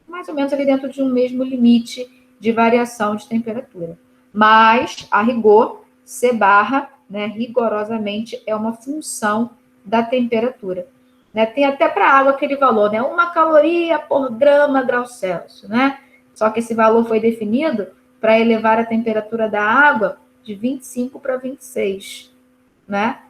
mais ou menos ali dentro de um mesmo limite de variação de temperatura. Mas, a rigor, C barra, né, rigorosamente, é uma função da temperatura. Né? Tem até para a água aquele valor, né? 1 caloria por grama grau Celsius, né? Só que esse valor foi definido para elevar a temperatura da água de 25 para 26, né?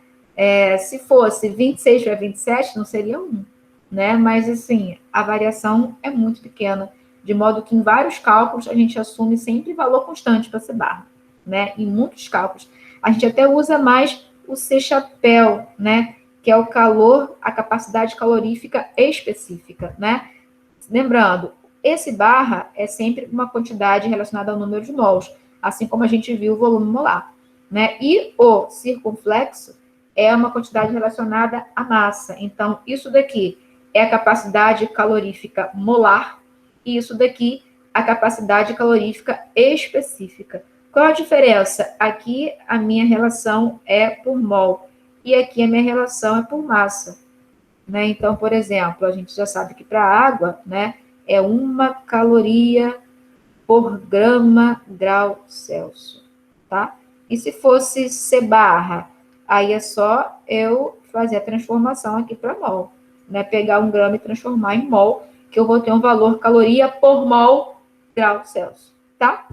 Se fosse 26 para 27, não seria 1, né? Mas, assim, a variação é muito pequena, de modo que em vários cálculos a gente assume sempre valor constante para C barra, né? Em muitos cálculos. A gente até usa mais o C chapéu, né? Que é o calor, a capacidade calorífica específica, né? Lembrando, esse barra é sempre uma quantidade relacionada ao número de mols, assim como a gente viu o volume molar, né? E o circunflexo é uma quantidade relacionada à massa. Então, isso daqui é a capacidade calorífica molar e isso daqui a capacidade calorífica específica. Qual a diferença? Aqui a minha relação é por mol e aqui a minha relação é por massa. Né? Então, por exemplo, a gente já sabe que para a água, né, é 1 caloria por grama grau Celsius, tá? E se fosse C barra, aí é só eu fazer a transformação aqui para mol, né? Pegar 1 grama e transformar em mol, que eu vou ter um valor caloria por mol grau Celsius, tá?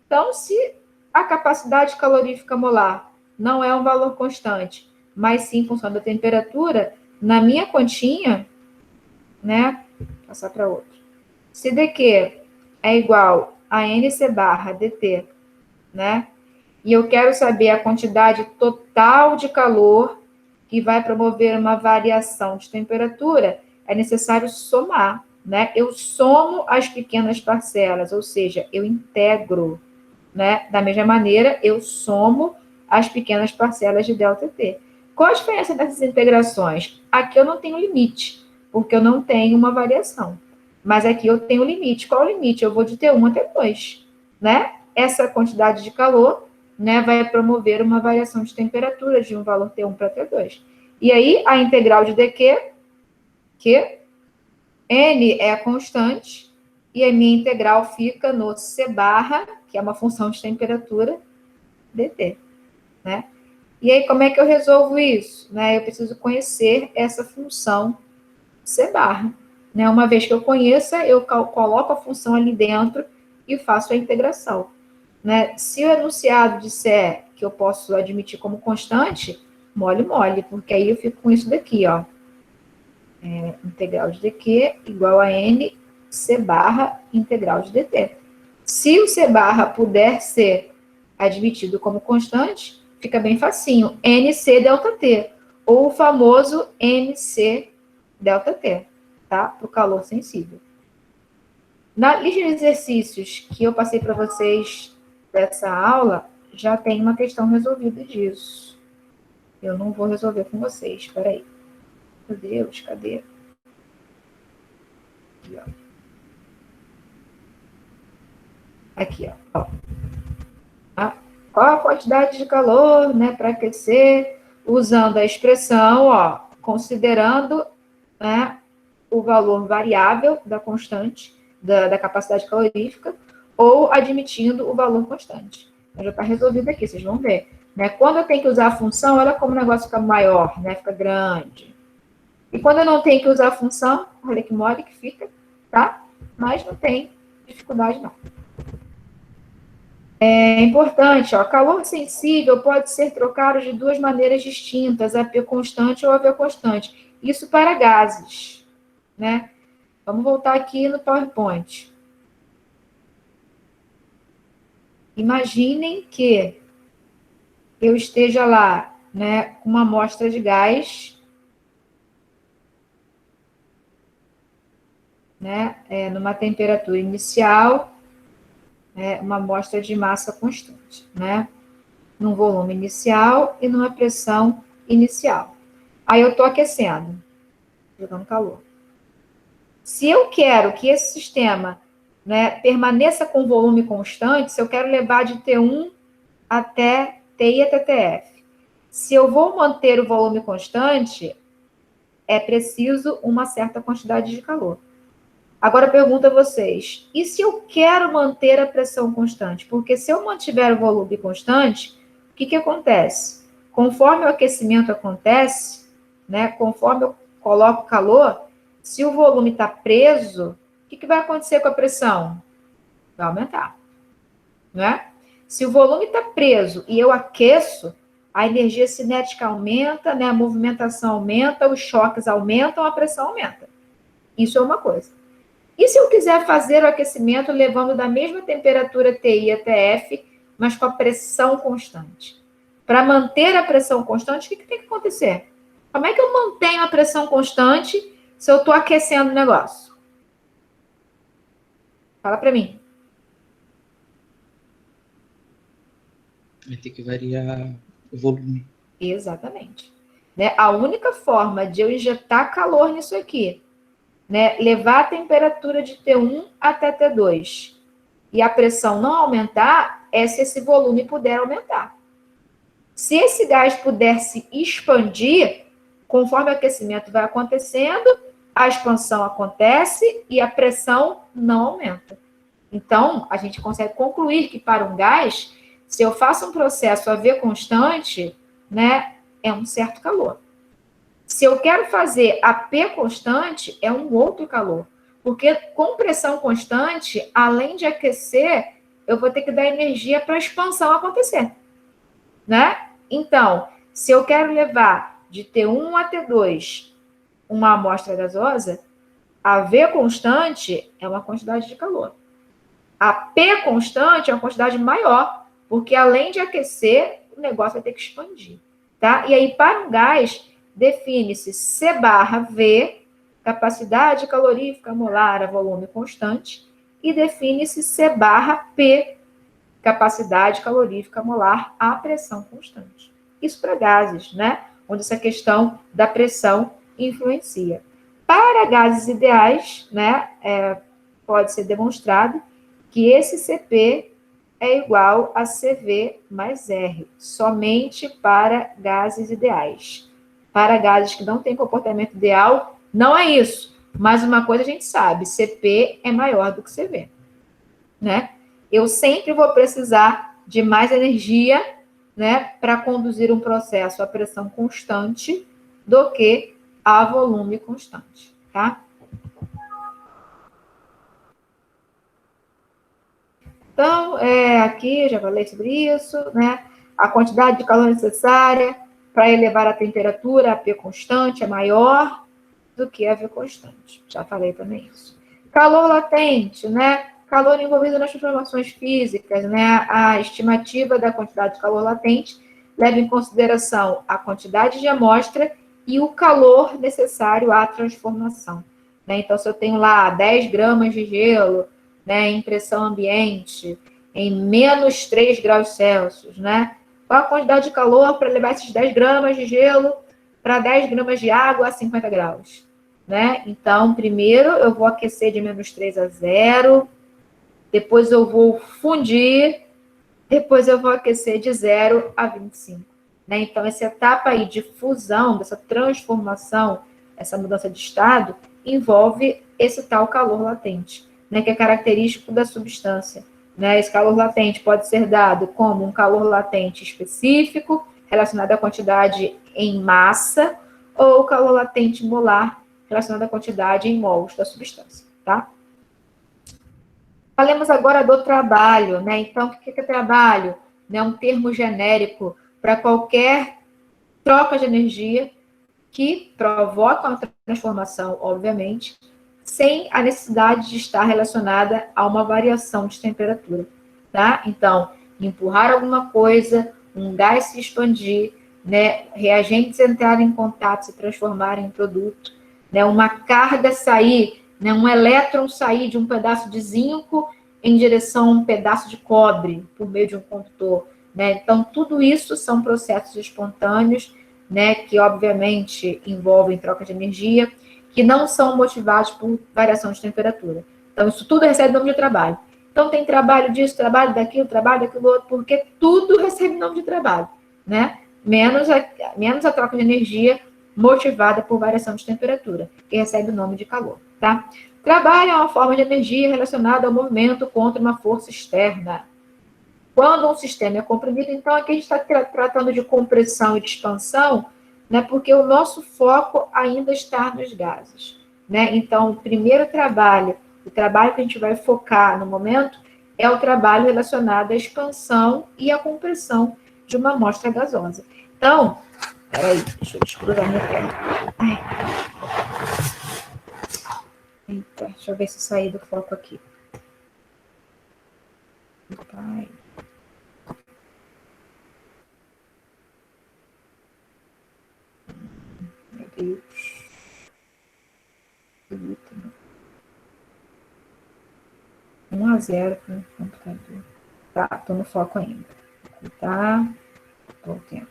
Então, se a capacidade calorífica molar não é um valor constante, mas sim em função da temperatura, na minha continha, né, passar para outro. Se dQ é igual a NC barra dt, né, e eu quero saber a quantidade total de calor que vai promover uma variação de temperatura, é necessário somar, né? Eu somo as pequenas parcelas, ou seja, eu integro, né? Da mesma maneira, eu somo as pequenas parcelas de ΔT. Qual a diferença dessas integrações? Aqui eu não tenho limite, porque eu não tenho uma variação. Mas aqui eu tenho limite. Qual o limite? Eu vou de T1 até 2, né? Essa quantidade de calor, né, vai promover uma variação de temperatura de um valor T1 para T2. E aí, a integral de dQ, que N é a constante, e a minha integral fica no C barra, que é uma função de temperatura, dt, né? E aí, como é que eu resolvo isso? Né? Eu preciso conhecer essa função C barra. Né? Uma vez que eu conheça, eu coloco a função ali dentro e faço a integração. Né? Se o enunciado disser que eu posso admitir como constante, mole, porque aí eu fico com isso daqui, ó. Integral de dq igual a n C barra integral de dt. Se o C barra puder ser admitido como constante, fica bem facinho. NC delta T, ou o famoso NC delta T, tá? Para o calor sensível. Na lista de exercícios que eu passei para vocês dessa aula, já tem uma questão resolvida disso. Eu não vou resolver com vocês, espera aí. Meu Deus, cadê? Aqui, ó. Aqui, ó. Qual a quantidade de calor, né, para aquecer, usando a expressão, ó, considerando, né, o valor variável da constante, da capacidade calorífica, ou admitindo o valor constante. Então, já está resolvido aqui, vocês vão ver. Né? Quando eu tenho que usar a função, olha como o negócio fica maior, né, fica grande. E quando eu não tenho que usar a função, olha que mole que fica, tá? Mas não tem dificuldade, não. É importante, ó, calor sensível pode ser trocado de duas maneiras distintas, AP constante ou AV constante. Isso para gases, né? Vamos voltar aqui no PowerPoint. Imaginem que eu esteja lá, né, com uma amostra de gás, né, numa temperatura inicial, uma amostra de massa constante, né? Num volume inicial e numa pressão inicial. Aí eu estou aquecendo, jogando calor. Se eu quero que esse sistema, né, permaneça com volume constante, se eu quero levar de T1 até TI até TF, se eu vou manter o volume constante, é preciso uma certa quantidade de calor. Agora eu pergunto a vocês, e se eu quero manter a pressão constante? Porque se eu mantiver o volume constante, o que acontece? Conforme o aquecimento acontece, né, conforme eu coloco calor, se o volume está preso, o que vai acontecer com a pressão? Vai aumentar, não é? Se o volume está preso e eu aqueço, a energia cinética aumenta, né, a movimentação aumenta, os choques aumentam, a pressão aumenta. Isso é uma coisa. E se eu quiser fazer o aquecimento levando da mesma temperatura TI até F, mas com a pressão constante? Para manter a pressão constante, o que tem que acontecer? Como é que eu mantenho a pressão constante se eu estou aquecendo o negócio? Fala para mim. Vai ter que variar o volume. Exatamente. Né? A única forma de eu injetar calor nisso aqui, né, levar a temperatura de T1 até T2 e a pressão não aumentar, é se esse volume puder aumentar. Se esse gás puder se expandir, conforme o aquecimento vai acontecendo, a expansão acontece e a pressão não aumenta. Então, a gente consegue concluir que para um gás, se eu faço um processo AV constante, né, é um certo calor. Se eu quero fazer AP constante, é um outro calor. Porque com pressão constante, além de aquecer, eu vou ter que dar energia para a expansão acontecer. Né? Então, se eu quero levar de T1 a T2 uma amostra gasosa, a V constante é uma quantidade de calor. A P constante é uma quantidade maior, porque além de aquecer, o negócio vai ter que expandir. Tá? E aí, para um gás, define-se C barra V, capacidade calorífica molar a volume constante, e define-se C barra P, capacidade calorífica molar a pressão constante. Isso para gases, né? Onde essa questão da pressão influencia. Para gases ideais, né, pode ser demonstrado que esse CP é igual a CV mais R, somente para gases ideais. Para gases que não têm comportamento ideal, não é isso. Mas uma coisa a gente sabe, CP é maior do que CV, né? Eu sempre vou precisar de mais energia, né, para conduzir um processo a pressão constante do que a volume constante, tá? Então, aqui já falei sobre isso, né? A quantidade de calor necessária para elevar a temperatura, a P constante, é maior do que a V constante. Já falei também isso. Calor latente, né? Calor envolvido nas transformações físicas, né? A estimativa da quantidade de calor latente leva em consideração a quantidade de amostra e o calor necessário à transformação. Né? Então, se eu tenho lá 10 gramas de gelo, né, em pressão ambiente, em menos 3 graus Celsius, né? Qual a quantidade de calor para levar esses 10 gramas de gelo para 10 gramas de água a 50 graus? Né? Então, primeiro eu vou aquecer de menos 3 a 0, depois eu vou fundir, depois eu vou aquecer de 0 a 25. Né? Então, essa etapa aí de fusão, dessa transformação, essa mudança de estado, envolve esse tal calor latente, né, que é característico da substância. Né? Esse calor latente pode ser dado como um calor latente específico, relacionado à quantidade em massa, ou calor latente molar, relacionado à quantidade em mols da substância. Tá? Falemos agora do trabalho. Né? Então, o que é trabalho? É um termo genérico para qualquer troca de energia que provoca uma transformação, obviamente, sem a necessidade de estar relacionada a uma variação de temperatura, tá? Então, empurrar alguma coisa, um gás se expandir, né? Reagentes entrarem em contato, se transformarem em produto, né? Uma carga sair, né? Um elétron sair de um pedaço de zinco em direção a um pedaço de cobre por meio de um condutor, né? Então, tudo isso são processos espontâneos, né? Que, obviamente, envolvem troca de energia, que não são motivados por variação de temperatura. Então, isso tudo recebe nome de trabalho. Então, tem trabalho disso, trabalho daquilo outro, porque tudo recebe nome de trabalho, né? Menos a troca de energia motivada por variação de temperatura, que recebe o nome de calor, tá? Trabalho é uma forma de energia relacionada ao movimento contra uma força externa. Quando um sistema é comprimido, então aqui a gente está tratando de compressão e de expansão, né, porque o nosso foco ainda está nos gases. Né? Então, o primeiro trabalho, o trabalho que a gente vai focar no momento, é o trabalho relacionado à expansão e à compressão de uma amostra gasosa. Então, peraí, deixa eu descruzar minha perna. Eita, deixa eu ver se saí do foco aqui. Ai. Meu Deus. 1-0 para o computador. Tá, tô no foco ainda. Tá, voltemos.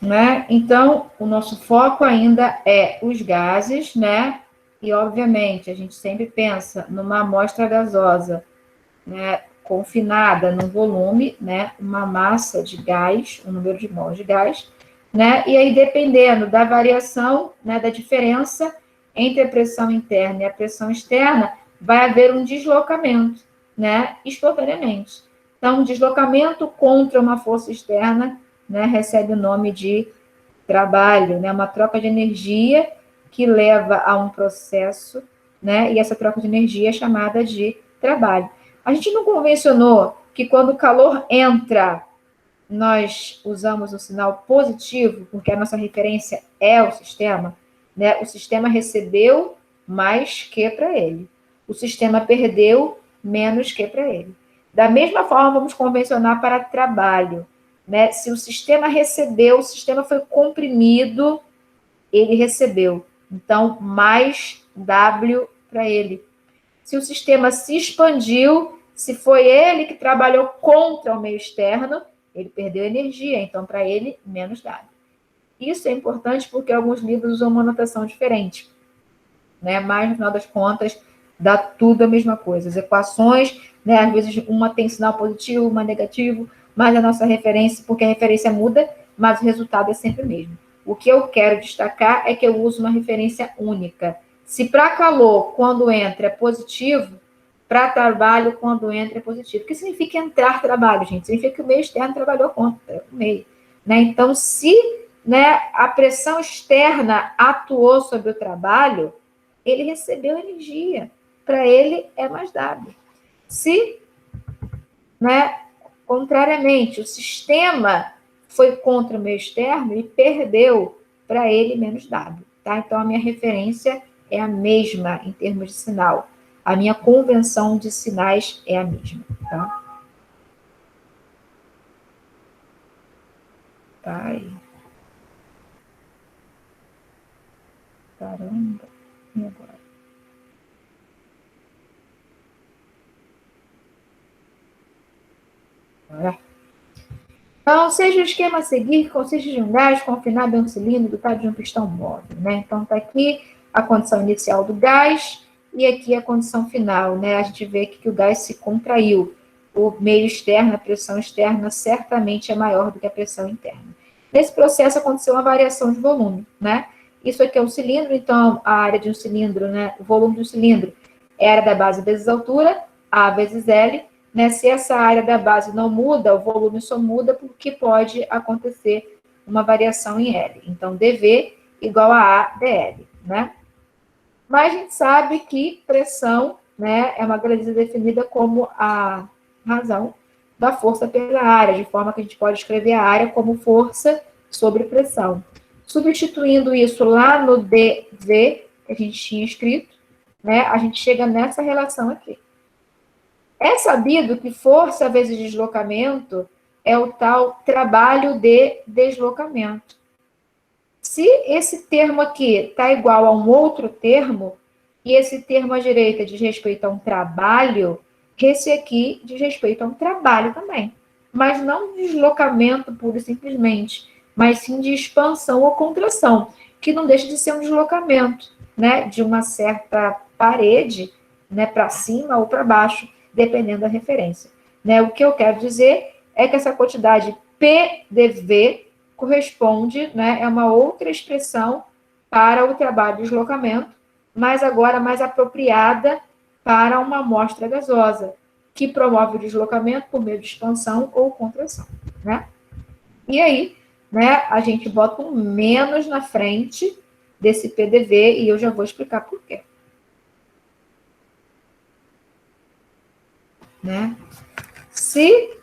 Né? Então, o nosso foco ainda é os gases, né? E, obviamente, a gente sempre pensa numa amostra gasosa, né? Confinada num volume, né? Uma massa de gás, um número de mols de gás, né? E aí, dependendo da variação, né? Da diferença entre a pressão interna e a pressão externa, vai haver um deslocamento, né? Espontaneamente. Então, um deslocamento contra uma força externa, né, recebe o nome de trabalho, né, uma troca de energia que leva a um processo, né, e essa troca de energia é chamada de trabalho. A gente não convencionou que quando o calor entra, nós usamos o sinal positivo, porque a nossa referência é o sistema, né? O sistema recebeu mais que para ele. O sistema perdeu menos que para ele. Da mesma forma, vamos convencionar para trabalho. Né? Se o sistema recebeu, o sistema foi comprimido, ele recebeu. Então, mais W para ele. Se o sistema se expandiu, se foi ele que trabalhou contra o meio externo, ele perdeu energia. Então, para ele, menos W. Isso é importante porque alguns livros usam uma notação diferente. Né? Mas, no final das contas, dá tudo a mesma coisa. As equações, né? Às vezes uma tem sinal positivo, uma negativo, mas a nossa referência, porque a referência muda, mas o resultado é sempre o mesmo. O que eu quero destacar é que eu uso uma referência única. Se para calor, quando entra, é positivo, para trabalho, quando entra, é positivo. O que significa entrar trabalho, gente? Significa que o meio externo trabalhou contra o meio. Né? Então, se, né, a pressão externa atuou sobre o trabalho, ele recebeu energia. Para ele, é mais W. Se, né, contrariamente, o sistema foi contra o meio externo e perdeu, para ele, menos W. Tá? Então, a minha referência é a mesma em termos de sinal. A minha convenção de sinais é a mesma. Tá? Tá aí. Caramba. E agora? Então, seja o esquema a seguir, consiste de um gás confinado em um cilindro dotado de um pistão móvel, né? Então, está aqui a condição inicial do gás e aqui a condição final, né? A gente vê aqui que o gás se contraiu. O meio externo, a pressão externa, certamente é maior do que a pressão interna. Nesse processo, aconteceu uma variação de volume, né? Isso aqui é um cilindro, então, a área de um cilindro, né? O volume do cilindro é a área da base vezes a altura, A vezes L. Né, se essa área da base não muda, o volume só muda porque pode acontecer uma variação em L. Então, dV igual a AdL. Né? Mas a gente sabe que pressão, né, é uma grandeza definida como a razão da força pela área, de forma que a gente pode escrever a área como força sobre pressão. Substituindo isso lá no dV, que a gente tinha escrito, né, a gente chega nessa relação aqui. É sabido que força vezes deslocamento é o tal trabalho de deslocamento. Se esse termo aqui está igual a um outro termo, e esse termo à direita diz respeito a um trabalho, esse aqui diz respeito a um trabalho também. Mas não deslocamento puro e simplesmente, mas sim de expansão ou contração, que não deixa de ser um deslocamento, né, de uma certa parede, né, para cima ou para baixo, dependendo da referência. Né? O que eu quero dizer é que essa quantidade P dV corresponde, né, é uma outra expressão para o trabalho de deslocamento, mas agora mais apropriada para uma amostra gasosa, que promove o deslocamento por meio de expansão ou contração, né? E aí, né, a gente bota um menos na frente desse PDV e eu já vou explicar por quê. Né? Se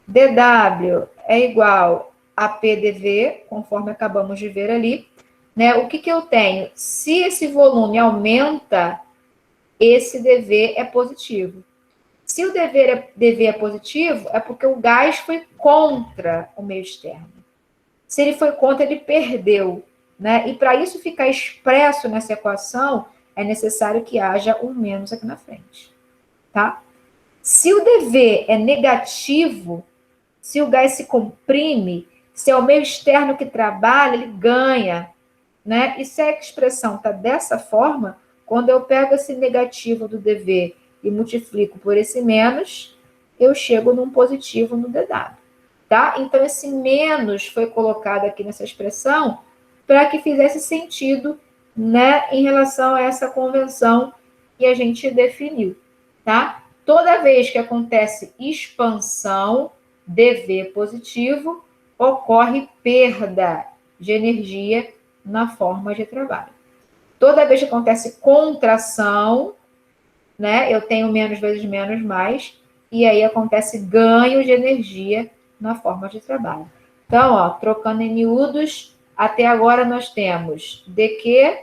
dW é igual a PDV, conforme acabamos de ver ali, né, o que eu tenho? Se esse volume aumenta, esse dV é positivo. Se o dV é positivo, é porque o gás foi contra o meio externo. Se ele foi contra, ele perdeu. Né? E para isso ficar expresso nessa equação, é necessário que haja um menos aqui na frente. Tá? Se o dV é negativo, se o gás se comprime, se é o meio externo que trabalha, ele ganha. Né? E se a expressão está dessa forma, quando eu pego esse negativo do dV e multiplico por esse menos, eu chego num positivo no dW. Tá? Então, esse menos foi colocado aqui nessa expressão para que fizesse sentido, né, em relação a essa convenção que a gente definiu. Tá? Toda vez que acontece expansão, dV positivo, ocorre perda de energia na forma de trabalho. Toda vez que acontece contração, né, eu tenho menos vezes menos mais, e aí acontece ganho de energia na forma de trabalho. Então, ó, trocando em miúdos, até agora nós temos DQ,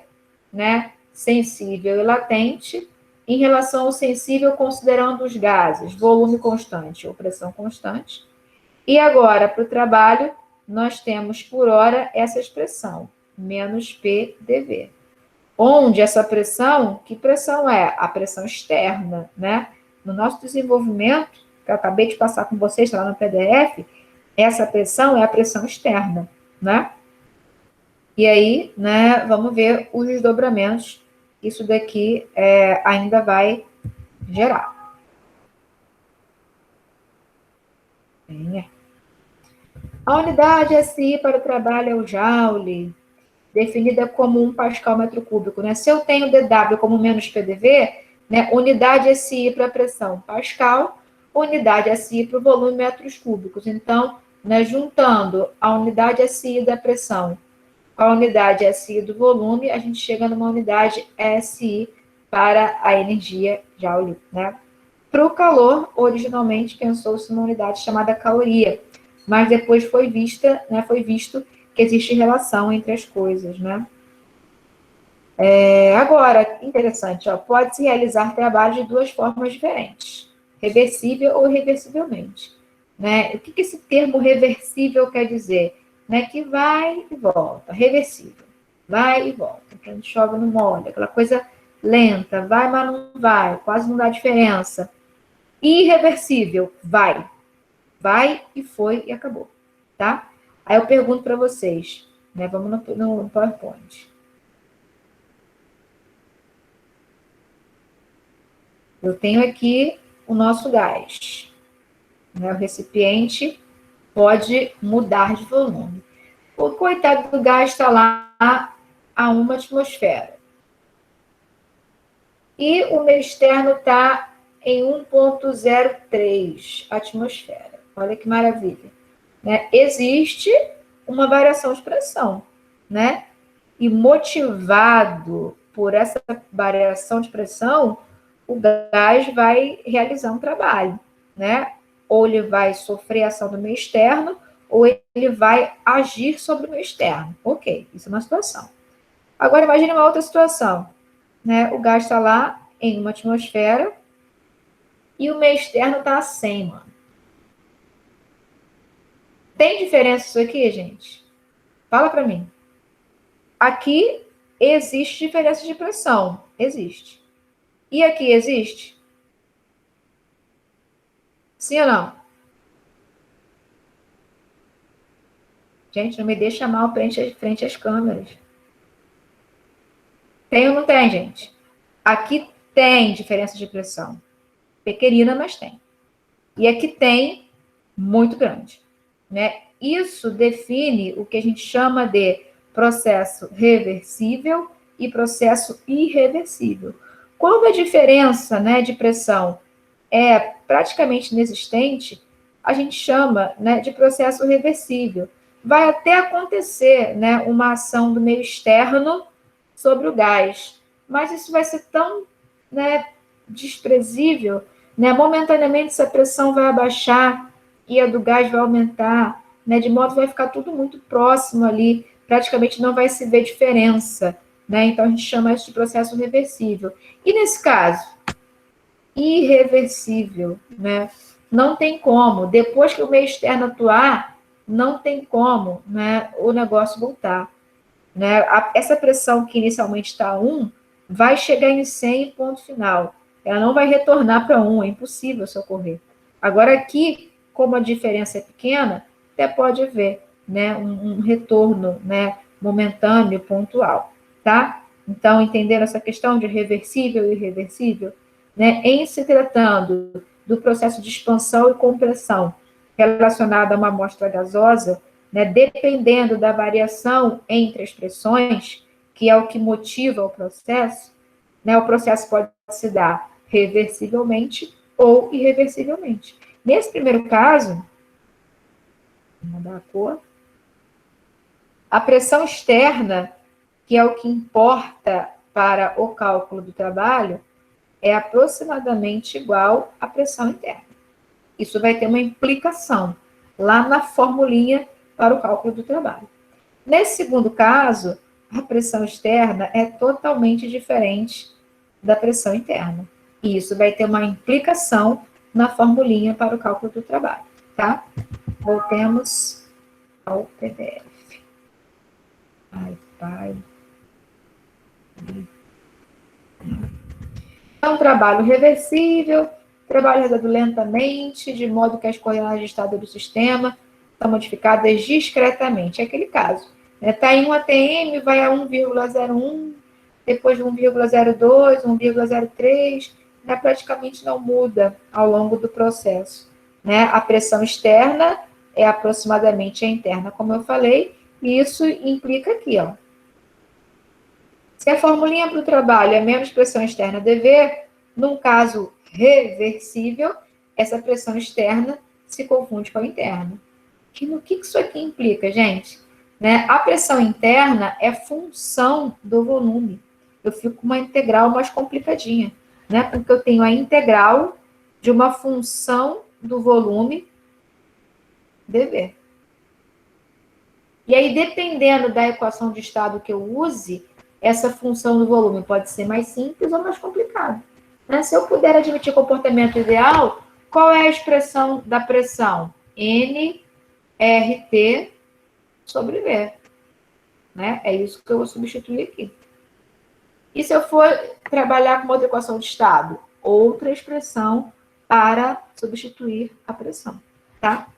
né, sensível e latente, em relação ao sensível, considerando os gases, volume constante ou pressão constante. E agora, para o trabalho, nós temos por hora essa expressão, menos PDV. Onde essa pressão, que pressão é? A pressão externa, né? No nosso desenvolvimento, que eu acabei de passar com vocês lá no PDF, essa pressão é a pressão externa, né? E aí, né, vamos ver os desdobramentos. Isso daqui ainda vai gerar. A unidade SI para o trabalho é o Joule, definida como 1 pascal metro cúbico, né? Se eu tenho dW como menos PDV, né, unidade SI para a pressão pascal, unidade SI para o volume metros cúbicos. Então, né, juntando a unidade SI da pressão com a unidade SI do volume, a gente chega numa unidade SI para a energia Joule, né? Para o calor, originalmente pensou-se numa unidade chamada caloria, mas depois foi visto que existe relação entre as coisas, né? Agora, interessante, pode-se realizar trabalho de duas formas diferentes, reversível ou irreversivelmente. Né? O que esse termo reversível quer dizer? Né? Que vai e volta, reversível, vai e volta, quando chove não molha, aquela coisa lenta, vai, mas não vai, quase não dá diferença. Irreversível, vai e foi e acabou, tá? Aí eu pergunto para vocês, né? Vamos no PowerPoint. Eu tenho aqui o nosso gás, né? O recipiente pode mudar de volume. O coitado do gás está lá a 1 atmosfera. E o meio externo está em 1,03 atmosfera. Olha que maravilha. Né? Existe uma variação de pressão, né? E motivado por essa variação de pressão, o gás vai realizar um trabalho, né? Ou ele vai sofrer a ação do meio externo, ou ele vai agir sobre o meio externo. Ok, isso é uma situação. Agora, imagine uma outra situação, né? O gás está lá em 1 atmosfera e o meio externo está a 100, mano. Tem diferença isso aqui, gente? Fala para mim. Aqui existe diferença de pressão. Existe. E aqui existe? Sim ou não? Gente, não me deixa mal frente às câmeras. Tem ou não tem, gente? Aqui tem diferença de pressão. Pequenina, mas tem. E aqui tem muito grande. né? Isso define o que a gente chama de processo reversível e processo irreversível. Quando a diferença, né, de pressão é praticamente inexistente, a gente chama, né, de processo reversível. Vai até acontecer, né, uma ação do meio externo sobre o gás, mas isso vai ser tão, né, desprezível, né, momentaneamente essa pressão vai abaixar e a do gás vai aumentar, né, de modo que vai ficar tudo muito próximo ali, praticamente não vai se ver diferença, né, então a gente chama isso de processo reversível. E nesse caso, irreversível, né? Não tem como. Depois que o meio externo atuar, não tem como, né, o negócio voltar. Né? Essa pressão que inicialmente está a 1 vai chegar em 100 ponto final. Ela não vai retornar para 1, é impossível isso ocorrer. Agora aqui, como a diferença é pequena, até pode haver, né, um retorno, né, momentâneo, pontual, tá? Então, entenderam essa questão de reversível e irreversível? Né? Em se tratando do processo de expansão e compressão relacionado a uma amostra gasosa, né, dependendo da variação entre as pressões, que é o que motiva o processo, né, o processo pode se dar reversivelmente ou irreversivelmente. Nesse primeiro caso, vou mudar a cor, a pressão externa, que é o que importa para o cálculo do trabalho, é aproximadamente igual à pressão interna. Isso vai ter uma implicação lá na formulinha para o cálculo do trabalho. Nesse segundo caso, a pressão externa é totalmente diferente da pressão interna. E isso vai ter uma implicação na formulinha para o cálculo do trabalho, tá? Voltemos ao PDF. Ai, pai. É um trabalho reversível, trabalho realizado lentamente, de modo que as coordenadas de estado do sistema são modificadas discretamente. É aquele caso. Está em um ATM, vai a 1,01, depois de 1,02, 1,03, né, praticamente não muda ao longo do processo. Né? A pressão externa é aproximadamente a interna, como eu falei, e isso implica aqui, ó. Se a formulinha para o trabalho é menos pressão externa dV, num caso reversível, essa pressão externa se confunde com a interna. E no que isso aqui implica, gente? Né? A pressão interna é função do volume. Eu fico com uma integral mais complicadinha, né? Porque eu tenho a integral de uma função do volume dV. E aí, dependendo da equação de estado que eu use, essa função do volume pode ser mais simples ou mais complicada. Né? Se eu puder admitir comportamento ideal, qual é a expressão da pressão? nRT sobre V. Né? É isso que eu vou substituir aqui. E se eu for trabalhar com uma outra equação de estado? Outra expressão para substituir a pressão. Tá?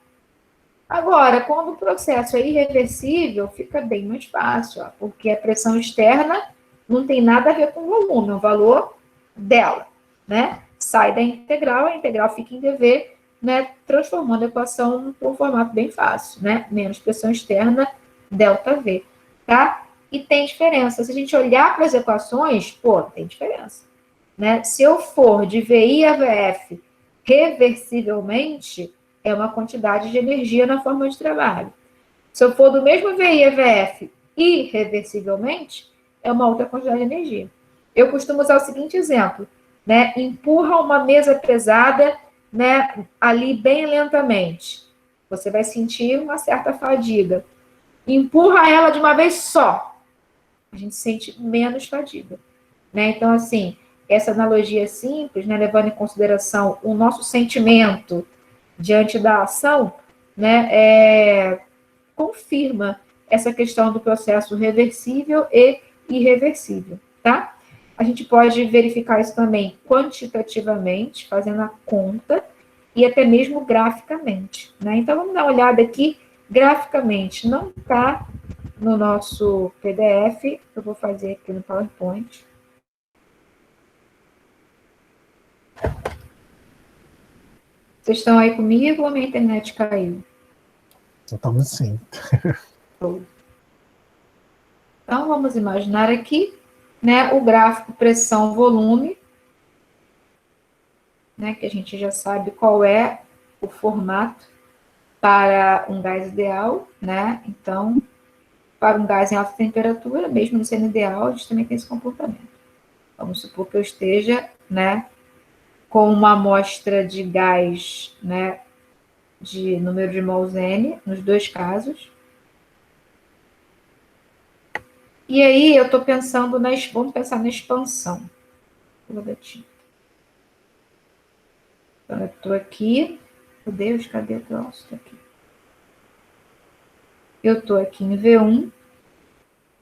Agora, quando o processo é irreversível, fica bem mais fácil, ó, porque a pressão externa não tem nada a ver com o volume, é o valor dela, né? Sai da integral, a integral fica em dV, né? Transformando a equação para um formato bem fácil, né? Menos pressão externa, ΔV, tá? E tem diferença. Se a gente olhar para as equações, pô, tem diferença, né? Se eu for de VI a VF reversivelmente, é uma quantidade de energia na forma de trabalho. Se eu for do mesmo VI a VF irreversivelmente, é uma outra quantidade de energia. Eu costumo usar o seguinte exemplo, né? Empurra uma mesa pesada, né, ali bem lentamente. Você vai sentir uma certa fadiga. Empurra ela de uma vez só. A gente sente menos fadiga. Né? Então, assim, essa analogia simples, né, levando em consideração o nosso sentimento diante da ação, né, confirma essa questão do processo reversível e irreversível, tá? A gente pode verificar isso também quantitativamente, fazendo a conta, e até mesmo graficamente, né? Então, vamos dar uma olhada aqui graficamente. Não está no nosso PDF, eu vou fazer aqui no PowerPoint. Vocês estão aí comigo ou minha internet caiu? Estamos sim. Então, vamos imaginar aqui, né, o gráfico pressão-volume, né, que a gente já sabe qual é o formato para um gás ideal, né? Então, para um gás em alta temperatura, mesmo não sendo ideal, a gente também tem esse comportamento. Vamos supor que eu esteja, né, com uma amostra de gás, né, de número de mols N, nos dois casos. E aí, eu estou pensando vamos pensar na expansão. Então, eu estou aqui. Meu Deus, cadê o troço? Estou aqui. Eu estou aqui em V1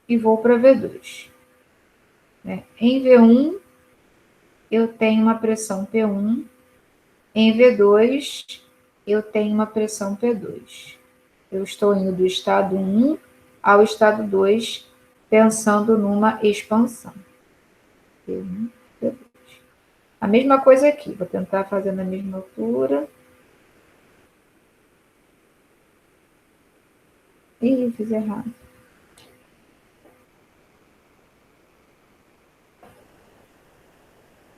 e vou para V2. Né? Em V1, eu tenho uma pressão P1. Em V2, eu tenho uma pressão P2. Eu estou indo do estado 1 ao estado 2, pensando numa expansão. P1, P2. A mesma coisa aqui. Vou tentar fazer na mesma altura. Ih, fiz errado.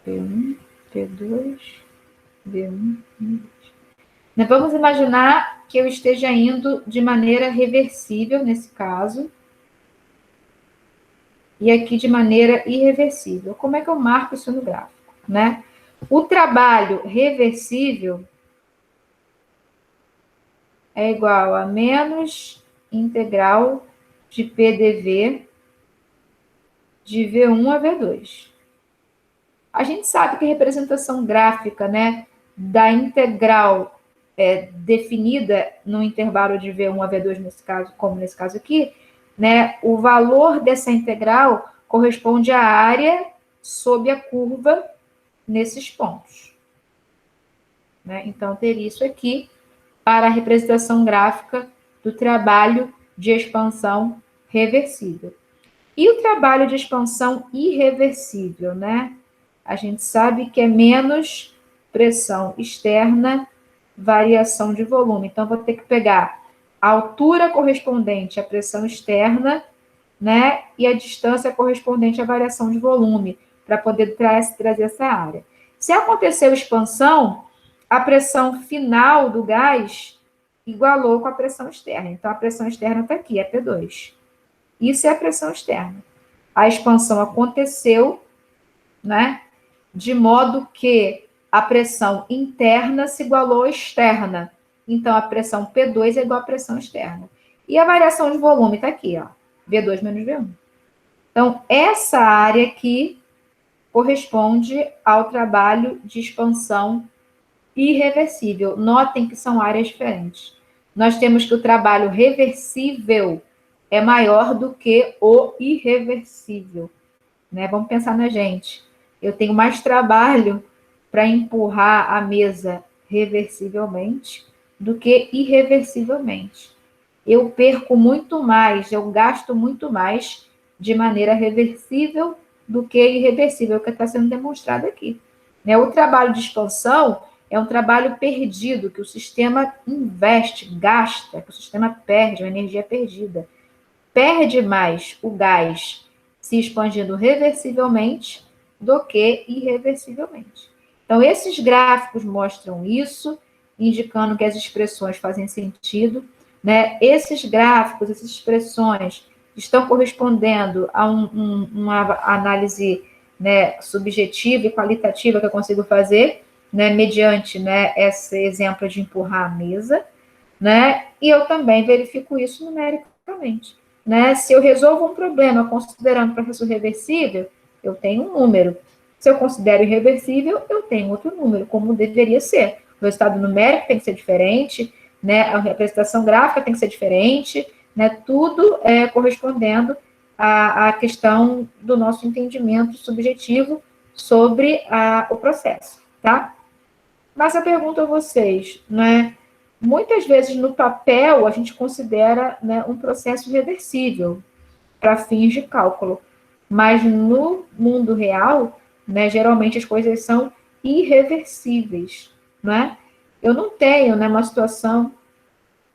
P1, P2, V1, V2. Vamos imaginar que eu esteja indo de maneira reversível, nesse caso, e aqui de maneira irreversível. Como é que eu marco isso no gráfico? Né? O trabalho reversível é igual a menos integral de PDV de V1 a V2. A gente sabe que a representação gráfica, né, da integral definida no intervalo de V1 a V2, nesse caso, como nesse caso aqui, né, o valor dessa integral corresponde à área sob a curva nesses pontos. Né? Então, teria isso aqui para a representação gráfica do trabalho de expansão reversível. E o trabalho de expansão irreversível, né? A gente sabe que é menos pressão externa, variação de volume. Então, vou ter que pegar a altura correspondente à pressão externa, né? E a distância correspondente à variação de volume, para poder trazer essa área. Se aconteceu expansão, a pressão final do gás igualou com a pressão externa. Então, a pressão externa está aqui, é P2. Isso é a pressão externa. A expansão aconteceu, né? De modo que a pressão interna se igualou à externa. Então, a pressão P2 é igual à pressão externa. E a variação de volume está aqui, ó, V2 menos V1. Então, essa área aqui corresponde ao trabalho de expansão irreversível. Notem que são áreas diferentes. Nós temos que o trabalho reversível é maior do que o irreversível. Né? Vamos pensar na gente. Eu tenho mais trabalho para empurrar a mesa reversivelmente do que irreversivelmente. Eu perco muito mais, eu gasto muito mais de maneira reversível do que irreversível, que está sendo demonstrado aqui. Né? O trabalho de expansão é um trabalho perdido, que o sistema investe, gasta, que o sistema perde, uma energia perdida. Perde mais o gás se expandindo reversivelmente do que irreversivelmente. Então, esses gráficos mostram isso, indicando que as expressões fazem sentido, né? Esses gráficos, essas expressões estão correspondendo a uma análise, né, subjetiva e qualitativa que eu consigo fazer, né, mediante, né, esse exemplo de empurrar a mesa, né? E eu também verifico isso numericamente. Né? Se eu resolvo um problema considerando processo reversível, eu tenho um número. Se eu considero irreversível, eu tenho outro número, como deveria ser. O resultado numérico tem que ser diferente, né? A representação gráfica tem que ser diferente, né? Tudo correspondendo à questão do nosso entendimento subjetivo sobre o processo, tá? Mas eu pergunto a vocês, né? Muitas vezes, no papel, a gente considera, né, um processo reversível para fins de cálculo. Mas no mundo real, né, geralmente as coisas são irreversíveis. Né? Eu não tenho, né, uma situação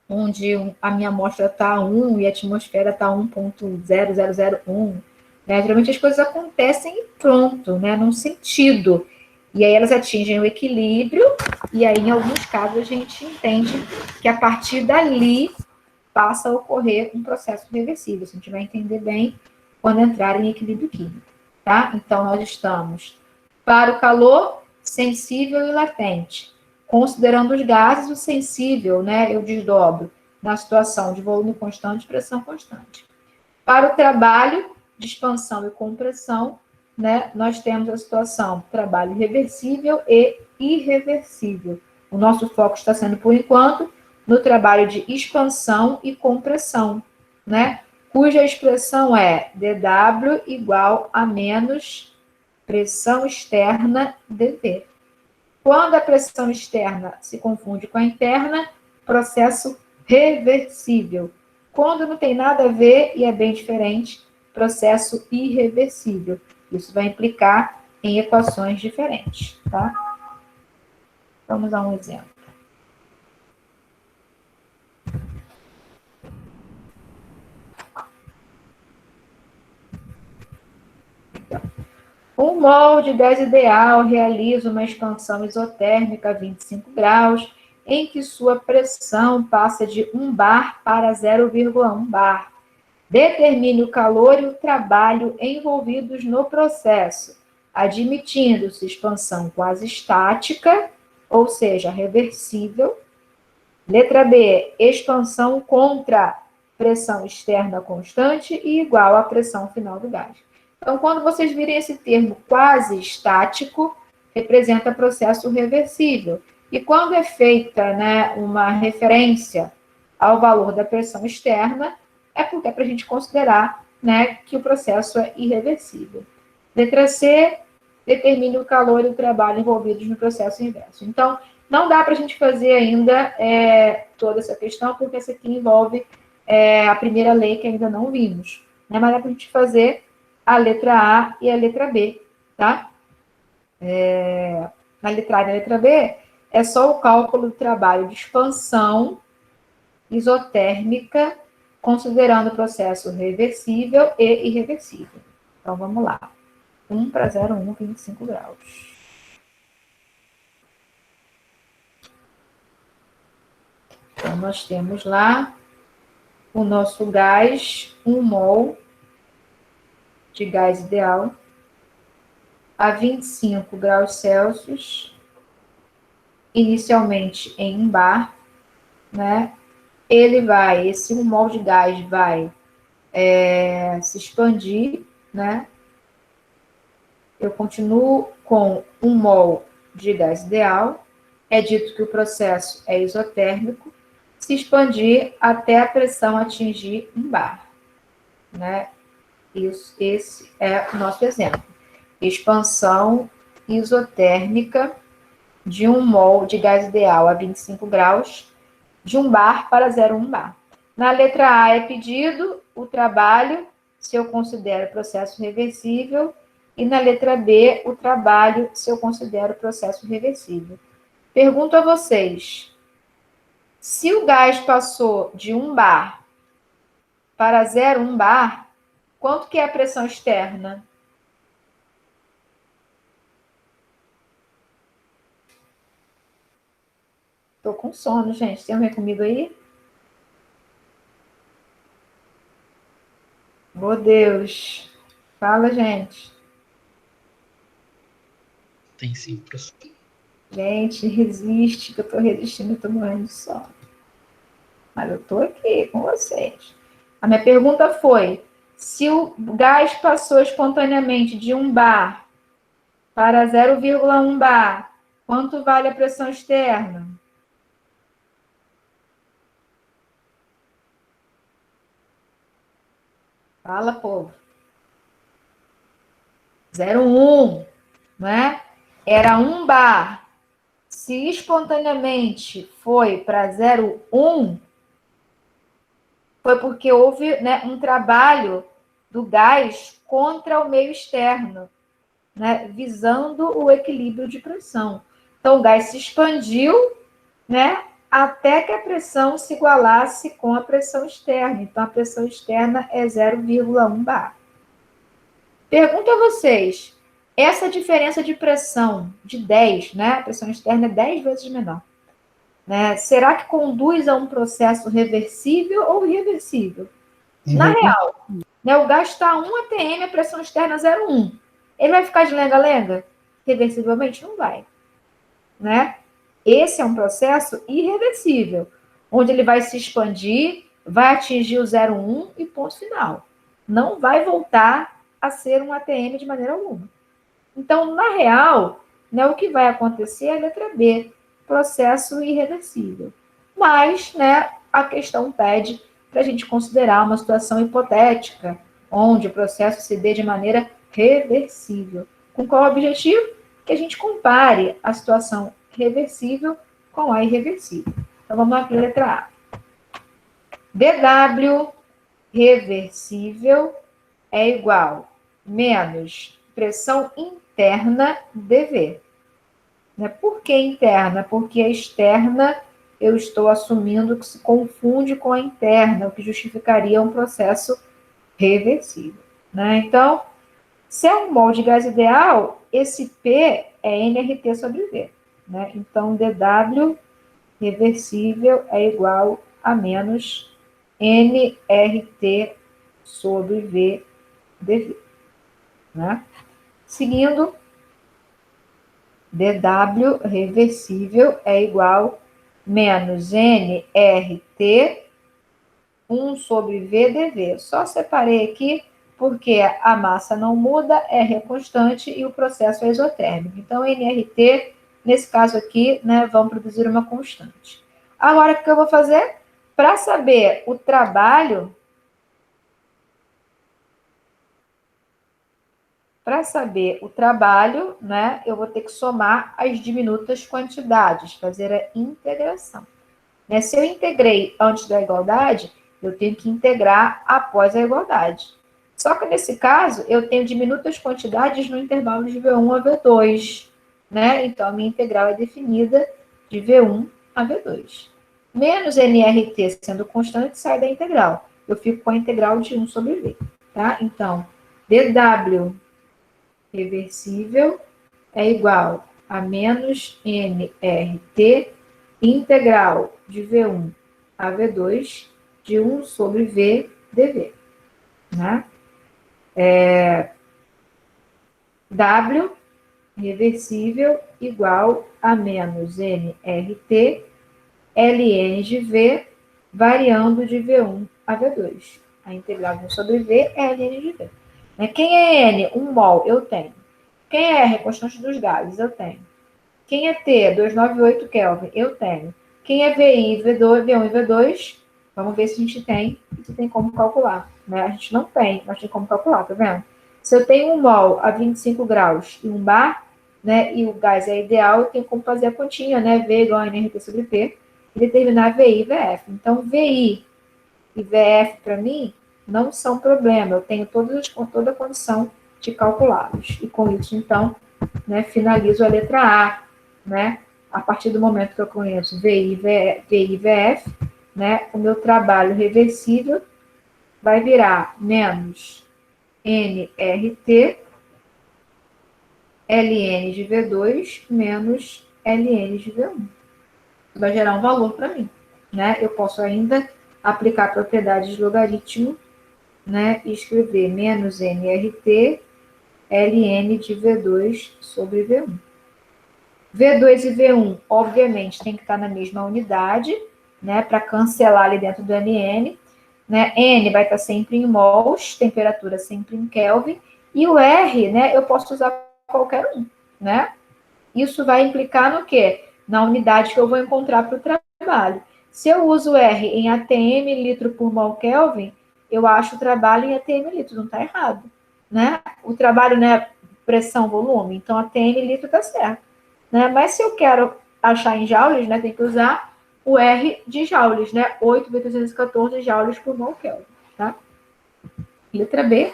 onde a minha amostra está 1 e a atmosfera está 1.0001, né? Geralmente as coisas acontecem e pronto, né? Num sentido. E aí elas atingem o equilíbrio, e aí, em alguns casos, a gente entende que a partir dali passa a ocorrer um processo reversível. A gente vai entender bem quando entrar em equilíbrio químico, tá? Então, nós estamos para o calor, sensível e latente. Considerando os gases, o sensível, né, eu desdobro na situação de volume constante e pressão constante. Para o trabalho de expansão e compressão, né, nós temos a situação trabalho reversível e irreversível. O nosso foco está sendo, por enquanto, no trabalho de expansão e compressão, né, cuja expressão é dW igual a menos pressão externa dV. Quando a pressão externa se confunde com a interna, processo reversível. Quando não tem nada a ver e é bem diferente, processo irreversível. Isso vai implicar em equações diferentes, tá? Vamos dar um exemplo. Um mol de gás ideal realiza uma expansão isotérmica a 25 graus, em que sua pressão passa de 1 bar para 0,1 bar. Determine o calor e o trabalho envolvidos no processo, admitindo-se expansão quase estática, ou seja, reversível. Letra B, expansão contra pressão externa constante e igual à pressão final do gás. Então, quando vocês virem esse termo quase estático, representa processo reversível. E quando é feita, né, uma referência ao valor da pressão externa, é porque é para a gente considerar, né, que o processo é irreversível. Letra C, determine o calor e o trabalho envolvidos no processo inverso. Então, não dá para a gente fazer ainda toda essa questão, porque essa aqui envolve a primeira lei que ainda não vimos, né? Mas dá para a gente fazer a letra A e a letra B, tá? Na letra A e na letra B, é só o cálculo do trabalho de expansão isotérmica, considerando o processo reversível e irreversível. Então, vamos lá. 1 para 0,1, 25 graus. Então, nós temos lá o nosso gás, 1 mol de gás ideal, a 25 graus Celsius, inicialmente em 1 bar, né? Esse 1 mol de gás vai se expandir, né? Eu continuo com 1 mol de gás ideal, é dito que o processo é isotérmico, se expandir até a pressão atingir 1 bar, né? Esse é o nosso exemplo. Expansão isotérmica de 1 mol de gás ideal a 25 graus, de 1 bar para 0,1 bar. Na letra A é pedido o trabalho, se eu considero processo reversível, e na letra B, o trabalho, se eu considero processo reversível. Pergunto a vocês, se o gás passou de 1 bar para 0,1 bar, quanto que é a pressão externa? Estou com sono, gente. Tem alguém comigo aí? Meu Deus. Fala, gente. Tem sim, professor. Gente, resiste, que eu estou resistindo, eu estou morrendo de sono. Mas eu estou aqui com vocês. A minha pergunta foi, se o gás passou espontaneamente de 1 bar para 0,1 bar, quanto vale a pressão externa? Fala, povo. 0,1, né? Era 1 bar. Se espontaneamente foi para 0,1, foi porque houve, né, um trabalho do gás contra o meio externo, né, visando o equilíbrio de pressão. Então, o gás se expandiu, né, até que a pressão se igualasse com a pressão externa. Então, a pressão externa é 0,1 bar. Pergunto a vocês, essa diferença de pressão de 10, né? A pressão externa é 10 vezes menor. Né? Será que conduz a um processo reversível ou irreversível? Na real, né, o gás está 1 atm, a pressão externa 0,1. Ele vai ficar de lenga-lenga? Reversivelmente? Não vai. Né? Esse é um processo irreversível, onde ele vai se expandir, vai atingir o 0,1 e ponto final. Não vai voltar a ser um ATM de maneira alguma. Então, na real, né, o que vai acontecer é a letra B, processo irreversível. Mas, né, a questão pede para a gente considerar uma situação hipotética, onde o processo se dê de maneira reversível. Com qual objetivo? Que a gente compare a situação reversível com a irreversível. Então, vamos lá para a letra A. dW reversível é igual menos pressão interna dV. Né? Por que interna? Porque a externa eu estou assumindo que se confunde com a interna, o que justificaria um processo reversível. Né? Então, se é um mol de gás ideal, esse P é nRT sobre V. Né? Então, dW reversível é igual a menos nRT sobre V dV. Né? Seguindo, dW reversível é igual menos nRT 1 sobre V dV. Só separei aqui porque a massa não muda, R é constante e o processo é isotérmico. Então, nRT, nesse caso aqui, né, vão produzir uma constante. Agora, o que eu vou fazer? Para saber o trabalho, né, eu vou ter que somar as diminutas quantidades, fazer a integração. Né? Se eu integrei antes da igualdade, eu tenho que integrar após a igualdade. Só que nesse caso, eu tenho diminutas quantidades no intervalo de V1 a V2. Né? Então, a minha integral é definida de V1 a V2. Menos nRT sendo constante, sai da integral. Eu fico com a integral de 1 sobre V. Tá? Então, dW reversível é igual a menos nRT integral de V1 a V2 de 1 sobre V dV. Né? W reversível igual a menos nRT ln de V variando de V1 a V2. A integral de 1 sobre V é ln de V. Quem é N? 1 mol, eu tenho. Quem é R? Constante dos gases, eu tenho. Quem é T? 298 Kelvin, eu tenho. Quem é VI, V2, V1 e V2, vamos ver se a gente tem, se tem como calcular. Né? A gente não tem, mas tem como calcular, tá vendo? Se eu tenho 1 mol a 25 graus e 1 bar, né, e o gás é ideal, eu tenho como fazer a continha, né, V igual a nRT sobre P, e determinar VI e VF. Então, VI e VF, para mim, não são problema. Eu tenho toda a condição de calculá-los. E com isso, então, né, finalizo a letra A. Né? A partir do momento que eu conheço VI e VF, né, o meu trabalho reversível vai virar menos nRT ln de V2 menos ln de V1. Vai gerar um valor para mim. Né? Eu posso ainda aplicar a propriedade de logaritmo, né, e escrever menos nRT ln de V2 sobre V1. V2 e V1, obviamente, tem que estar na mesma unidade, né, para cancelar ali dentro do NN. Né? N vai estar sempre em mols, temperatura sempre em Kelvin, e o R, né, eu posso usar qualquer um, né? Isso vai implicar no quê? Na unidade que eu vou encontrar para o trabalho. Se eu uso R em ATM litro por mol Kelvin, eu acho o trabalho em ATM litro, não está errado, né? O trabalho, né, pressão, volume, então ATM litro está certo. Né? Mas se eu quero achar em joules, né, tem que usar o R de joules, né? 8.314 joules por mol Kelvin, tá? Letra B,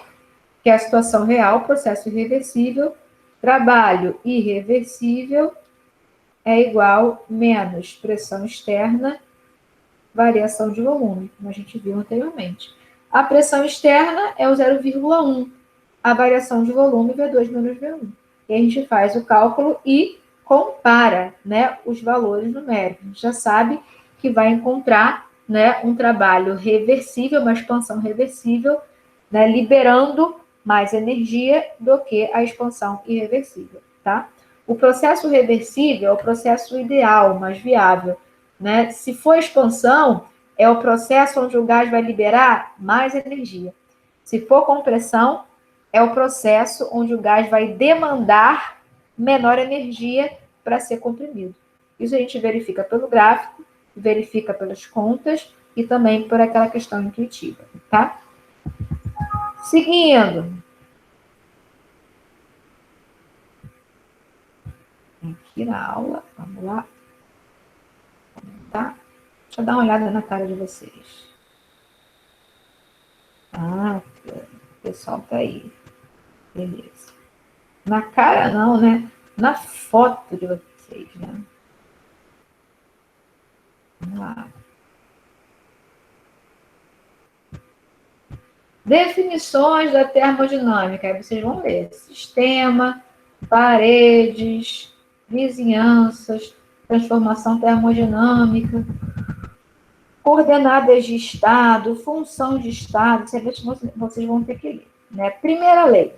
que é a situação real, processo irreversível, trabalho irreversível, é igual menos pressão externa, variação de volume, como a gente viu anteriormente. A pressão externa é o 0,1. A variação de volume, V2 menos V1. E a gente faz o cálculo e compara, né, os valores numéricos. A gente já sabe que vai encontrar, né, um trabalho reversível, uma expansão reversível, né, liberando mais energia do que a expansão irreversível, tá? O processo reversível é o processo ideal, mais viável, né? Se for expansão, é o processo onde o gás vai liberar mais energia. Se for compressão, é o processo onde o gás vai demandar menor energia para ser comprimido. Isso a gente verifica pelo gráfico, verifica pelas contas e também por aquela questão intuitiva, tá? Seguindo. Aqui na aula, vamos lá. Tá? Deixa eu dar uma olhada na cara de vocês. Ah, o pessoal tá aí. Beleza. Na cara não, né? Na foto de vocês, né? Vamos lá. Definições da termodinâmica. Aí vocês vão ler. Sistema, paredes, vizinhanças, transformação termodinâmica, coordenadas de estado, função de estado. Vocês vão ter que ler. Né? Primeira lei.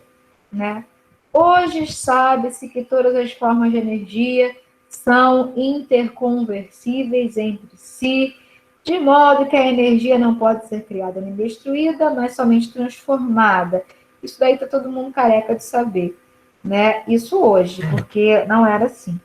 Né? Hoje sabe-se que todas as formas de energia são interconversíveis entre si, de modo que a energia não pode ser criada nem destruída, mas somente transformada. Isso daí está todo mundo careca de saber, né? Isso hoje, porque não era assim.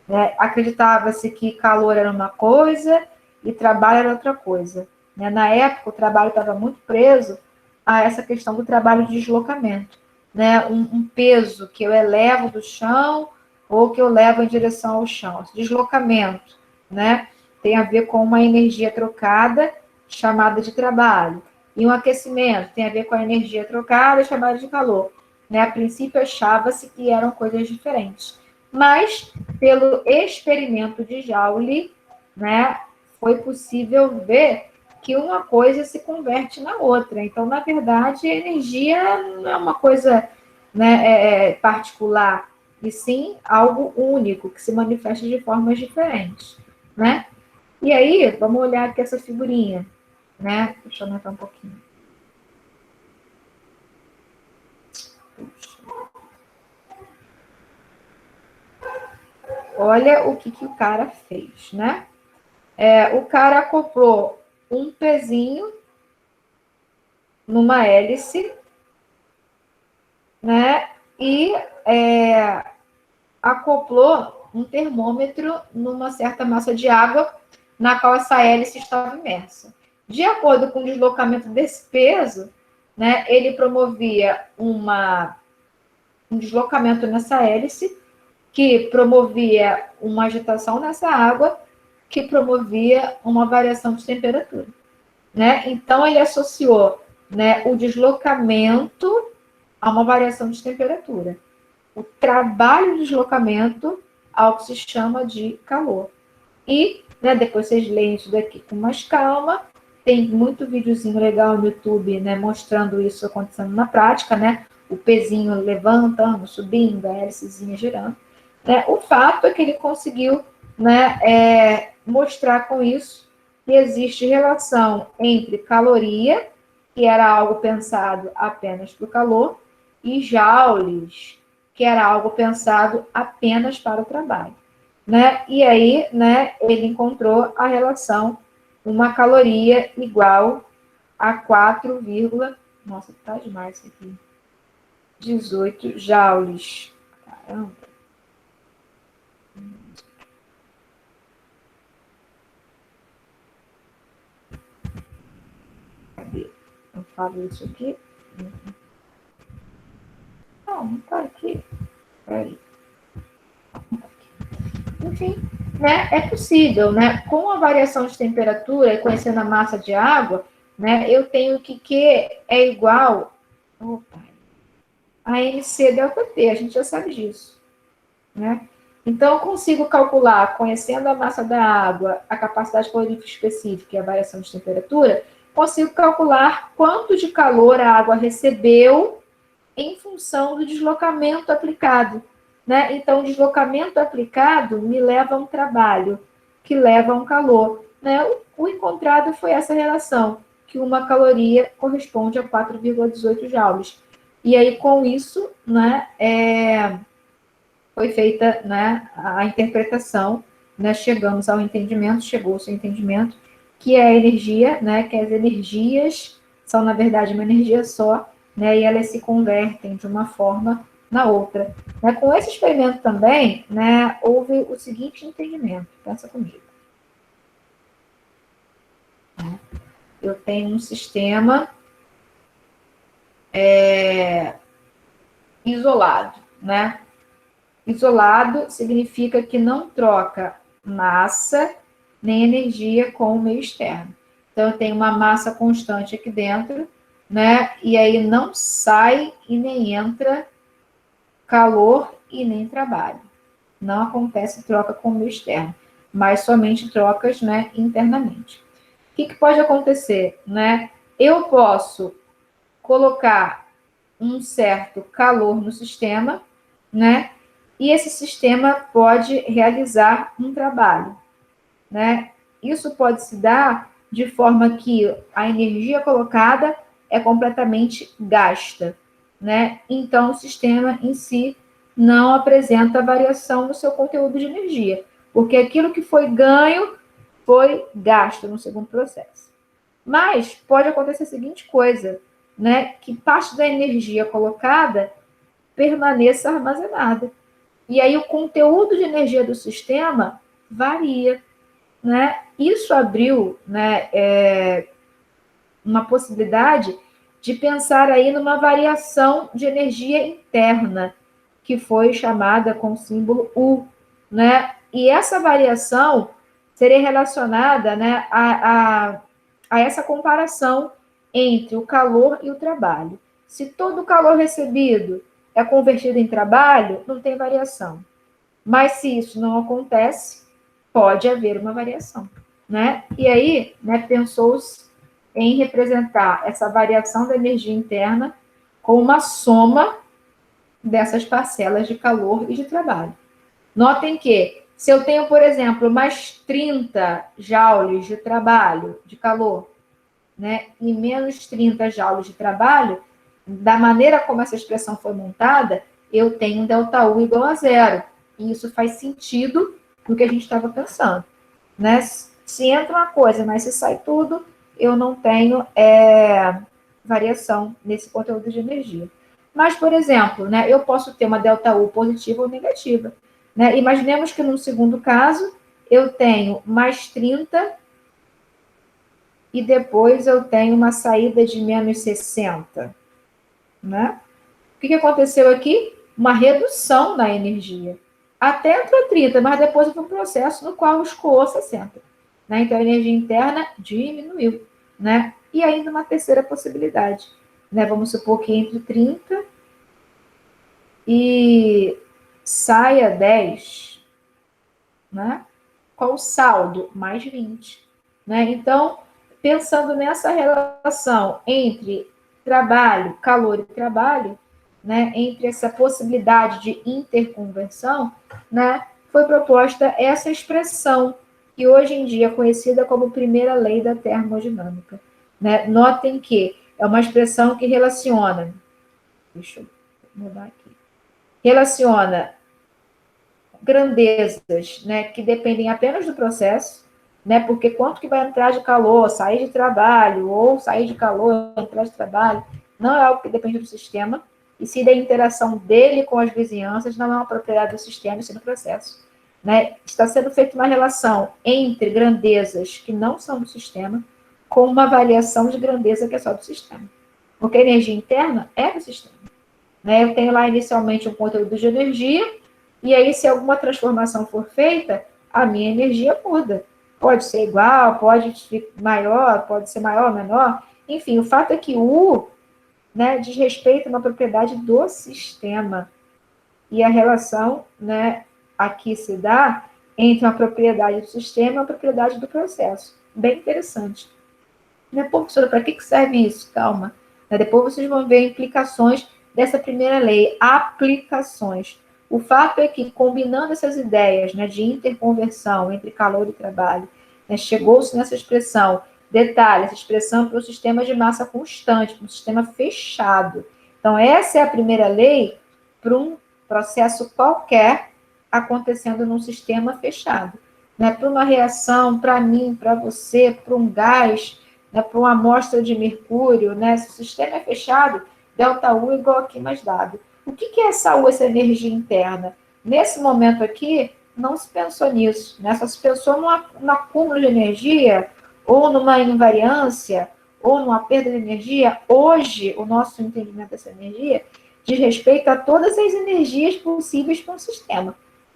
Né? Acreditava-se que calor era uma coisa e trabalho era outra coisa. Né? Na época, o trabalho estava muito preso a essa questão do trabalho de deslocamento. Né? Um peso que eu elevo do chão ou que eu levo em direção ao chão. Esse deslocamento, né? Tem a ver com uma energia trocada, chamada de trabalho. E um aquecimento tem a ver com a energia trocada, chamada de calor. Né? A princípio, achava-se que eram coisas diferentes. Mas, pelo experimento de Joule, né, foi possível ver que uma coisa se converte na outra. Então, na verdade, a energia não é uma coisa, né, particular, e sim algo único, que se manifesta de formas diferentes, né? E aí, vamos olhar aqui essa figurinha, né? Deixa eu aumentar um pouquinho. Olha o que o cara fez, né? O cara acoplou um pezinho numa hélice, né? E acoplou um termômetro numa certa massa de água na qual essa hélice estava imersa. De acordo com o deslocamento desse peso, né, ele promovia um deslocamento nessa hélice, que promovia uma agitação nessa água, que promovia uma variação de temperatura. Né? Então, ele associou, né, o deslocamento a uma variação de temperatura. O trabalho de deslocamento ao que se chama de calor. E, né, depois vocês leem isso daqui com mais calma. Tem muito videozinho legal no YouTube, né, mostrando isso acontecendo na prática, né? O pezinho levantando, subindo, a hélicezinha girando. Né? O fato é que ele conseguiu, né, mostrar com isso que existe relação entre caloria, que era algo pensado apenas para o calor, e joules, que era algo pensado apenas para o trabalho. Né? E aí, né, ele encontrou a relação, uma caloria igual a 4, nossa, tá demais isso aqui, 18 joules. Caramba. Cadê? Eu falo isso aqui. Não tá aqui. Peraí. Enfim, né, é possível, né? Com a variação de temperatura e conhecendo a massa de água, né, eu tenho que Q é igual a MC ΔT, a gente já sabe disso, né? Então, eu consigo calcular, conhecendo a massa da água, a capacidade calorífica específica e a variação de temperatura, consigo calcular quanto de calor a água recebeu em função do deslocamento aplicado, né? Então, o deslocamento aplicado me leva a um trabalho, que leva a um calor, né? O encontrado foi essa relação, que uma caloria corresponde a 4,18 joules. E aí, com isso, né, foi feita, né, a interpretação, né, chegamos ao entendimento, chegou-se ao entendimento, que é a energia, né, que as energias são, na verdade, uma energia só, né, e elas se convertem de uma forma na outra. Né, com esse experimento também, né, houve o seguinte entendimento, pensa comigo. Eu tenho um sistema isolado, né? Isolado significa que não troca massa nem energia com o meio externo. Então, eu tenho uma massa constante aqui dentro, né? E aí não sai e nem entra calor e nem trabalho. Não acontece troca com o meio externo, mas somente trocas, né, internamente. O que pode acontecer, né? Eu posso colocar um certo calor no sistema, né? E esse sistema pode realizar um trabalho, né? Isso pode se dar de forma que a energia colocada é completamente gasta, né? Então, o sistema em si não apresenta variação no seu conteúdo de energia, porque aquilo que foi ganho foi gasto no segundo processo. Mas pode acontecer a seguinte coisa, né? Que parte da energia colocada permaneça armazenada. E aí o conteúdo de energia do sistema varia, né? Isso abriu, né, uma possibilidade de pensar aí numa variação de energia interna, que foi chamada com o símbolo U, né? E essa variação seria relacionada, né, a essa comparação entre o calor e o trabalho. Se todo o calor recebido é convertido em trabalho, não tem variação. Mas se isso não acontece, pode haver uma variação, né? E aí, né, pensou-se em representar essa variação da energia interna com uma soma dessas parcelas de calor e de trabalho. Notem que, se eu tenho, por exemplo, mais 30 joules de trabalho, de calor, né, e menos 30 joules de trabalho, da maneira como essa expressão foi montada, eu tenho um ΔU igual a zero. E isso faz sentido no que a gente estava pensando. Né? Se entra uma coisa, mas se sai tudo, eu não tenho variação nesse conteúdo de energia. Mas, por exemplo, né, eu posso ter uma ΔU positiva ou negativa. Né? Imaginemos que, no segundo caso, eu tenho mais 30 e depois eu tenho uma saída de menos 60. Né? O que aconteceu aqui? Uma redução na energia. Até entrou 30, mas depois houve um processo no qual escoou 60. Né? Então, a energia interna diminuiu. Né? E ainda uma terceira possibilidade. Né? Vamos supor que entre 30 e saia 10, né? Qual o saldo? Mais 20. Né? Então, pensando nessa relação entre trabalho, calor e trabalho, né, entre essa possibilidade de interconversão, né, foi proposta essa expressão, que hoje em dia é conhecida como primeira lei da termodinâmica. Né? Notem que é uma expressão que relaciona, deixa eu mudar aqui, relaciona grandezas, né, que dependem apenas do processo, né, porque quanto que vai entrar de calor, sair de trabalho, ou sair de calor, entrar de trabalho, não é algo que depende do sistema, e se da interação dele com as vizinhanças, não é uma propriedade do sistema, isso é do processo. Né? Está sendo feita uma relação entre grandezas que não são do sistema, com uma variação de grandeza que é só do sistema. Porque a energia interna é do sistema. Né? Eu tenho lá inicialmente um conteúdo de energia, e aí, se alguma transformação for feita, a minha energia muda. Pode ser igual, pode ser maior, menor. Enfim, o fato é que o U, né, diz respeito a uma propriedade do sistema. E a relação, né, aqui se dá entre uma propriedade do sistema e uma propriedade do processo. Bem interessante. Né, professora, para que serve isso? Calma. Né, depois vocês vão ver implicações dessa primeira lei, aplicações. O fato é que, combinando essas ideias, né, de interconversão entre calor e trabalho, né, chegou-se nessa expressão. Detalhe, essa expressão para o sistema de massa constante, para um sistema fechado. Então, essa é a primeira lei para um processo qualquer acontecendo num sistema fechado. Né? Para uma reação, para mim, para você, para um gás, né? Para uma amostra de mercúrio, né? Se o sistema é fechado, ΔU igual aqui mais W. O que é essa U, essa energia interna? Nesse momento aqui, não se pensou nisso. Né? Só se pensou no acúmulo de energia, ou numa invariância, ou numa perda de energia. Hoje, o nosso entendimento dessa energia diz respeito a todas as energias possíveis para um sistema.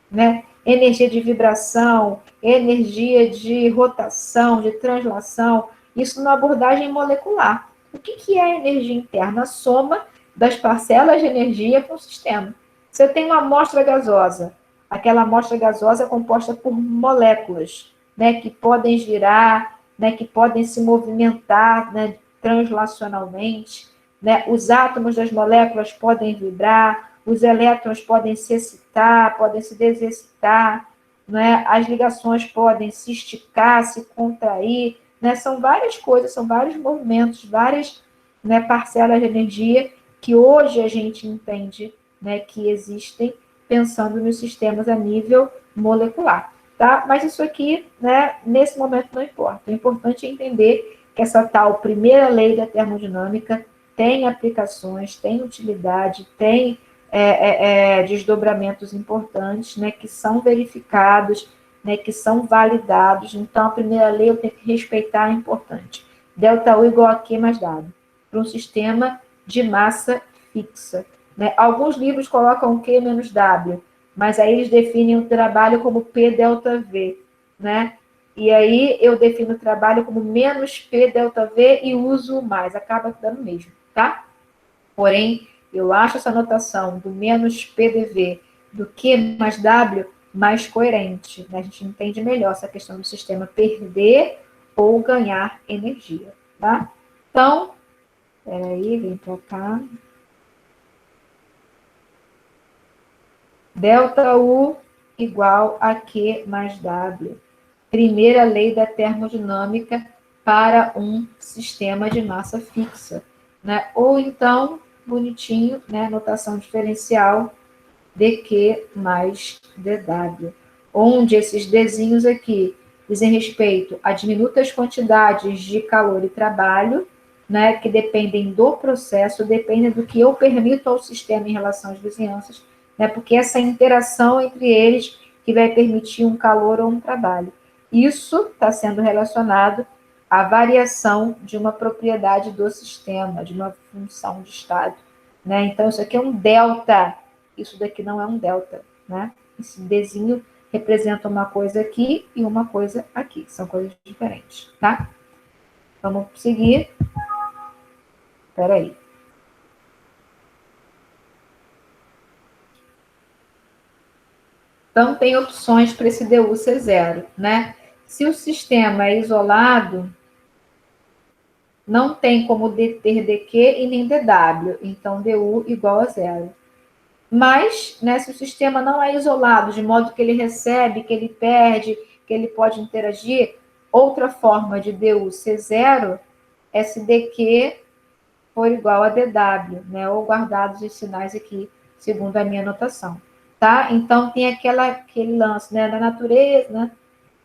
Né? Energia de vibração, energia de rotação, de translação, isso numa abordagem molecular. O que é a energia interna? A soma das parcelas de energia para o sistema. Você tem uma amostra gasosa, aquela amostra gasosa é composta por moléculas, né, que podem girar, né, que podem se movimentar, né, translacionalmente, né, os átomos das moléculas podem vibrar, os elétrons podem se excitar, podem se desexcitar, né, as ligações podem se esticar, se contrair, né, são várias coisas, são vários movimentos, várias, né, parcelas de energia que hoje a gente entende, né, que existem pensando nos sistemas a nível molecular, tá? Mas isso aqui, né, nesse momento não importa. O importante é entender que essa tal primeira lei da termodinâmica tem aplicações, tem utilidade, tem desdobramentos importantes, né, que são verificados, né, que são validados. Então, a primeira lei eu tenho que respeitar, é importante. ΔU igual a Q mais W, para um sistema de massa fixa. Né? Alguns livros colocam Q menos W, mas aí eles definem o trabalho como P delta V, né? E aí eu defino o trabalho como menos P delta V e uso o mais, acaba dando mesmo, tá? Porém, eu acho essa notação do menos PDV do Q mais W mais coerente. Né? A gente entende melhor essa questão do sistema perder ou ganhar energia. Tá? Então, peraí, vem para cá. ΔU igual a Q mais W. Primeira lei da termodinâmica para um sistema de massa fixa. Né? Ou então, bonitinho, né? Notação diferencial dQ mais dW. Onde esses Dzinhos aqui dizem respeito a diminutas quantidades de calor e trabalho, né? Que dependem do processo, dependem do que eu permito ao sistema em relação às vizinhanças, né? Porque essa interação entre eles que vai permitir um calor ou um trabalho. Isso está sendo relacionado à variação de uma propriedade do sistema, de uma função de estado. Né? Então, isso aqui é um delta, isso daqui não é um delta. Né? Esse Dzinho representa uma coisa aqui e uma coisa aqui, são coisas diferentes. Tá? Vamos seguir. Espera aí. Então, tem opções para esse DU ser zero, né? Se o sistema é isolado, não tem como ter dQ e nem dW, então DU igual a zero. Mas, né, se o sistema não é isolado, de modo que ele recebe, que ele perde, que ele pode interagir, outra forma de DU ser zero é se dQ for igual a dW, né, ou guardados os sinais aqui, segundo a minha anotação. Tá? Então, tem aquele lance, né, da natureza, né?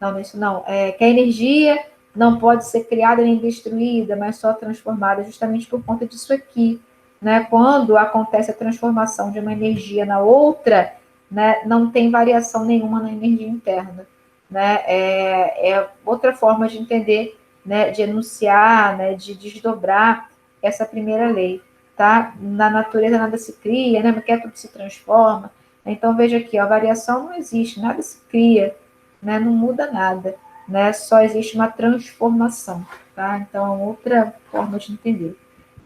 Não, isso não. Que a energia não pode ser criada nem destruída, mas só transformada, justamente por conta disso aqui. Né? Quando acontece a transformação de uma energia na outra, né, não tem variação nenhuma na energia interna. Né? É outra forma de entender, né, de enunciar, né, de desdobrar essa primeira lei. Tá? Na natureza nada se cria, né? Porque tudo se transforma. Então, veja aqui, a variação não existe, nada se cria, né? Não muda nada, né? Só existe uma transformação, tá? Então, é outra forma de entender.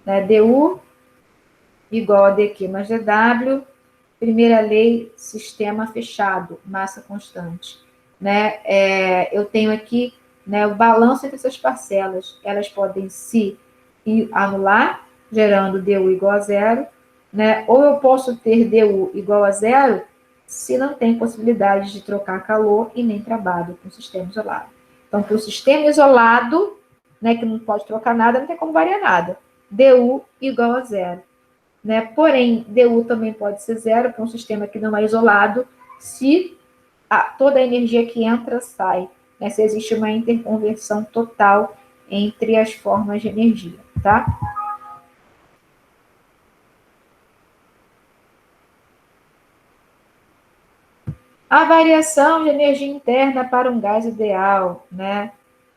Né? DU igual a dQ mais dW, primeira lei, sistema fechado, massa constante. Né? Eu tenho aqui, né, o balanço entre essas parcelas. Elas podem se anular, gerando du igual a zero, né? Ou eu posso ter du igual a zero se não tem possibilidade de trocar calor e nem trabalho com o sistema isolado. Então, para o sistema isolado, né, que não pode trocar nada, não tem como variar nada. du igual a zero. Né? Porém, du também pode ser zero para um sistema que não é isolado, se toda a energia que entra sai, né? Se existe uma interconversão total entre as formas de energia, tá? A variação de energia interna para um gás ideal, né?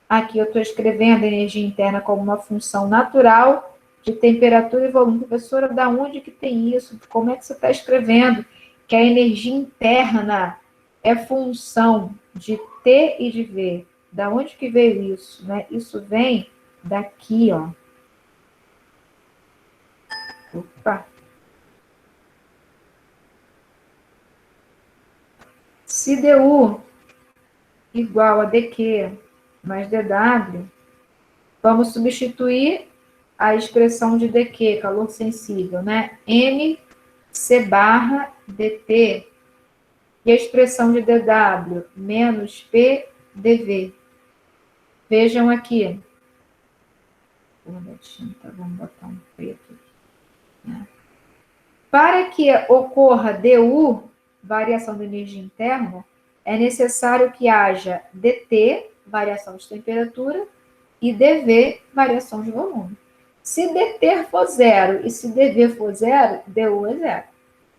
Aqui eu estou escrevendo a energia interna como uma função natural de temperatura e volume. Professora, da onde que tem isso? Como é que você está escrevendo que a energia interna é função de T e de V? Da onde que veio isso? Né? Isso vem daqui, ó. Opa! Se du igual a dq mais dw, vamos substituir a expressão de dq, calor sensível, né? mc barra dt. E a expressão de dw menos p dv. Vejam aqui. Vamos botar um preto aqui. Para que ocorra du, variação da energia interna, é necessário que haja dt, variação de temperatura, e dv, variação de volume. Se dt for zero e se dv for zero, du é zero.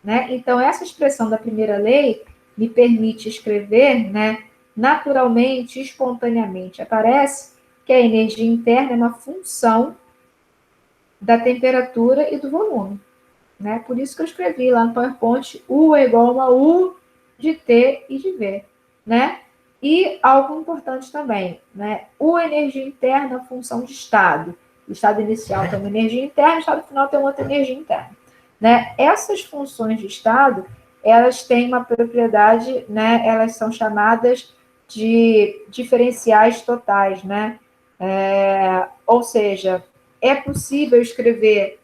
Né? Então, essa expressão da primeira lei me permite escrever, né, naturalmente, espontaneamente. Aparece que a energia interna é uma função da temperatura e do volume. Né? Por isso que eu escrevi lá no PowerPoint, U é igual a U de T e de V. Né? E algo importante também, né? U energia interna, função de estado. O estado inicial tem uma energia interna, o estado final tem outra energia interna. Né? Essas funções de estado, elas têm uma propriedade, né? Elas são chamadas de diferenciais totais, né? Ou seja, é possível escrever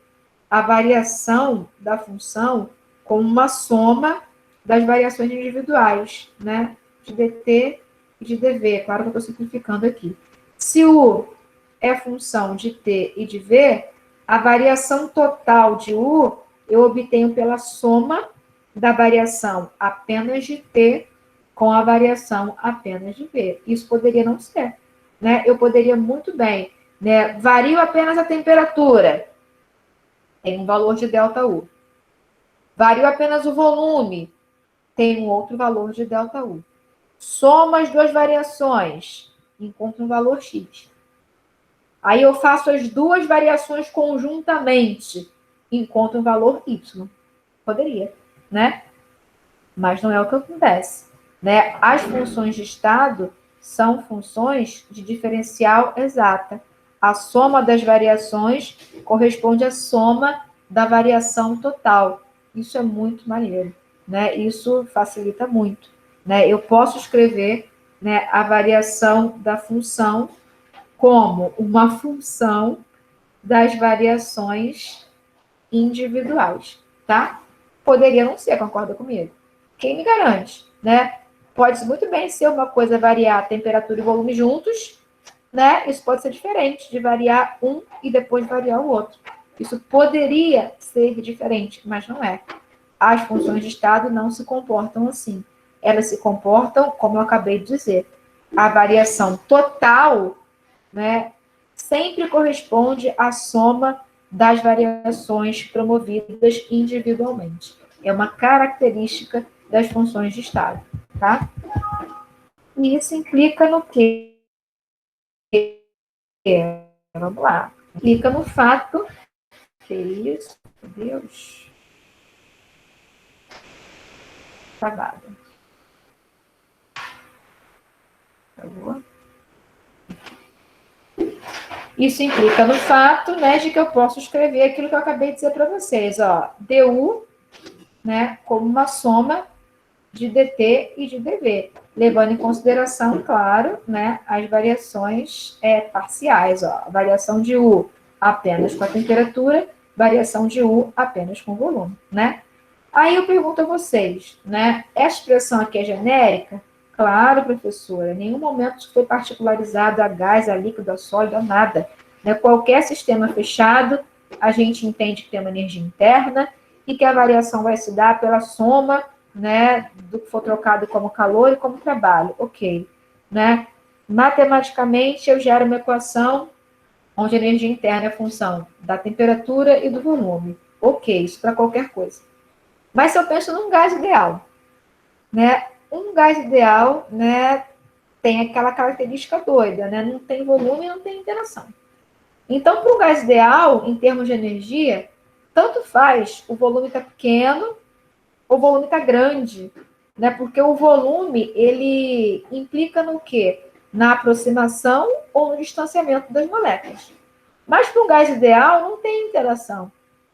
a variação da função como uma soma das variações individuais, né? De dt e de dv. Claro que eu estou simplificando aqui. Se u é função de t e de v, a variação total de u eu obtenho pela soma da variação apenas de t com a variação apenas de v. Isso poderia não ser. Né? Eu poderia muito bem, né? Vario apenas a temperatura, tem um valor de ΔU. Vario apenas o volume, tem um outro valor de ΔU. Soma as duas variações, encontro um valor X. Aí eu faço as duas variações conjuntamente, encontro um valor Y. Poderia, né? Mas não é o que acontece. Né? As funções de estado são funções de diferencial exata. A soma das variações corresponde à soma da variação total. Isso é muito maneiro, né? Isso facilita muito, né? Eu posso escrever, né, a variação da função como uma função das variações individuais, tá? Poderia não ser, concorda comigo? Quem me garante, né? Pode muito bem ser uma coisa variar a temperatura e volume juntos, né? Isso pode ser diferente de variar um e depois variar o outro. Isso poderia ser diferente, mas não é. As funções de estado não se comportam assim. Elas se comportam, como eu acabei de dizer, a variação total, né, sempre corresponde à soma das variações promovidas individualmente. É uma característica das funções de estado, tá? E isso implica no quê? Vamos lá. Implica no fato que isso, meu Deus, travado. Por favor. Isso implica no fato, né, de que eu posso escrever aquilo que eu acabei de dizer para vocês, ó, du né, como uma soma de dt e de dv, levando em consideração, claro, né, as variações parciais, ó, a variação de U apenas com a temperatura, variação de U apenas com o volume, né? Aí eu pergunto a vocês, né, essa expressão aqui é genérica? Claro, professora, em nenhum momento isso foi particularizado a gás, a líquido, a sólido, a nada. Né? Qualquer sistema fechado, a gente entende que tem uma energia interna e que a variação vai se dar pela soma, né, do que for trocado como calor e como trabalho. Ok. Né? Matematicamente, eu gero uma equação onde a energia interna é função da temperatura e do volume. Ok, isso para qualquer coisa. Mas se eu penso num gás ideal, né? Um gás ideal, né, tem aquela característica doida, né? Não tem volume e não tem interação. Então, para o gás ideal, em termos de energia, tanto faz o volume está pequeno ou o volume está grande, né? Porque o volume, ele implica no quê? Na aproximação ou no distanciamento das moléculas. Mas para um gás ideal, não tem interação,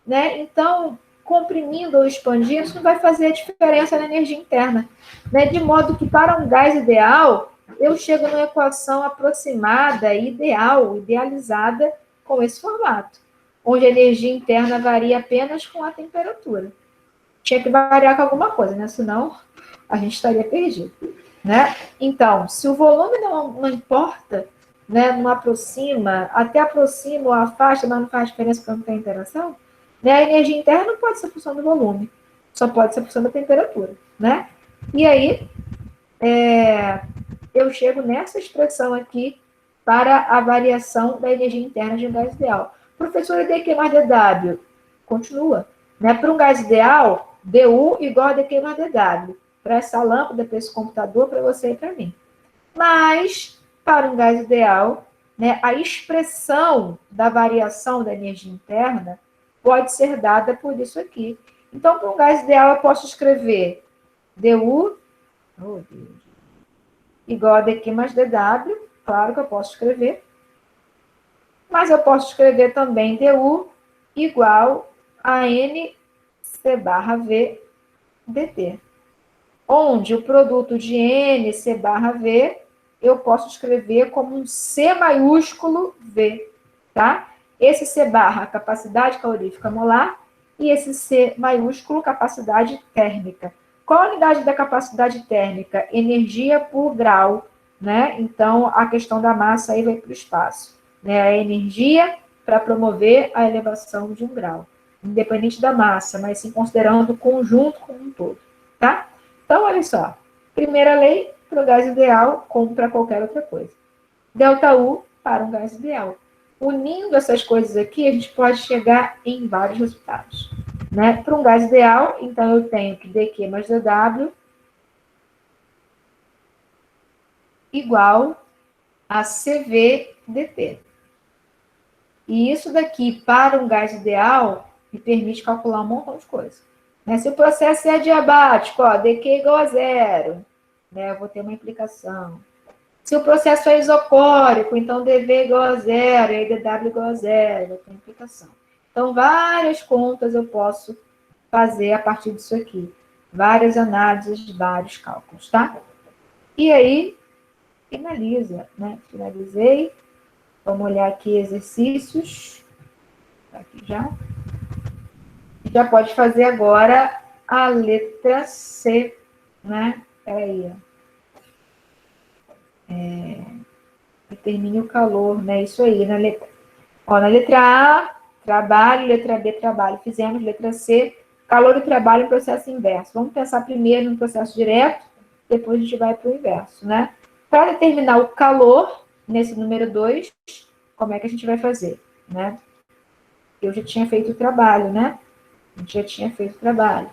né? Então, comprimindo ou expandindo, isso não vai fazer a diferença na energia interna, né? De modo que para um gás ideal, eu chego numa equação aproximada, ideal, idealizada com esse formato, onde a energia interna varia apenas com a temperatura. Tinha que variar com alguma coisa, né? Senão a gente estaria perdido, né? Então, se o volume não importa, né? Não aproxima, até aproxima ou afasta, mas não faz diferença porque não tem interação, né? A energia interna não pode ser função do volume, só pode ser função da temperatura, né? E aí, eu chego nessa expressão aqui para a variação da energia interna de um gás ideal. Professora, dQ mais dW, continua. Né? Para um gás ideal, dU igual a dQ mais dW. Para essa lâmpada, para esse computador, para você e para mim. Mas, para um gás ideal, né, a expressão da variação da energia interna pode ser dada por isso aqui. Então, para um gás ideal, eu posso escrever dU, igual a dQ mais dW, claro que eu posso escrever, mas eu posso escrever também dU igual a NC barra V dt, onde o produto de NC barra V eu posso escrever como um C maiúsculo V, tá? Esse C barra, capacidade calorífica molar, e esse C maiúsculo, capacidade térmica. Qual a unidade da capacidade térmica? Energia por grau, né? Então, a questão da massa aí vai para o espaço. Né? A energia para promover a elevação de um grau, independente da massa, mas sim considerando o conjunto como um todo, tá? Então, olha só. Primeira lei para o gás ideal, como para qualquer outra coisa. ΔU para um gás ideal. Unindo essas coisas aqui, a gente pode chegar em vários resultados. Né? Para um gás ideal, então eu tenho que dQ mais dW igual a CV dt. E isso daqui, para um gás ideal, me permite calcular um montão de coisa. Né? Se o processo é adiabático, ó, dQ igual a zero, né? Eu vou ter uma implicação. Se o processo é isocórico, então dV igual a zero, e aí dW igual a zero, eu tenho implicação. Então, várias contas eu posso fazer a partir disso aqui. Várias análises, vários cálculos, tá? E aí, finaliza, né? Finalizei. Vamos olhar aqui exercícios. Tá aqui já. Já pode fazer agora a letra C, né? Peraí, determine o calor, né? Isso aí, na letra. Ó, na letra A, trabalho, letra B, trabalho. Fizemos letra C, calor e trabalho em processo inverso. Vamos pensar primeiro no processo direto, depois a gente vai para o inverso, né? Para determinar o calor, nesse número 2, como é que a gente vai fazer, né? Eu já tinha feito o trabalho, né? A gente já tinha feito o trabalho.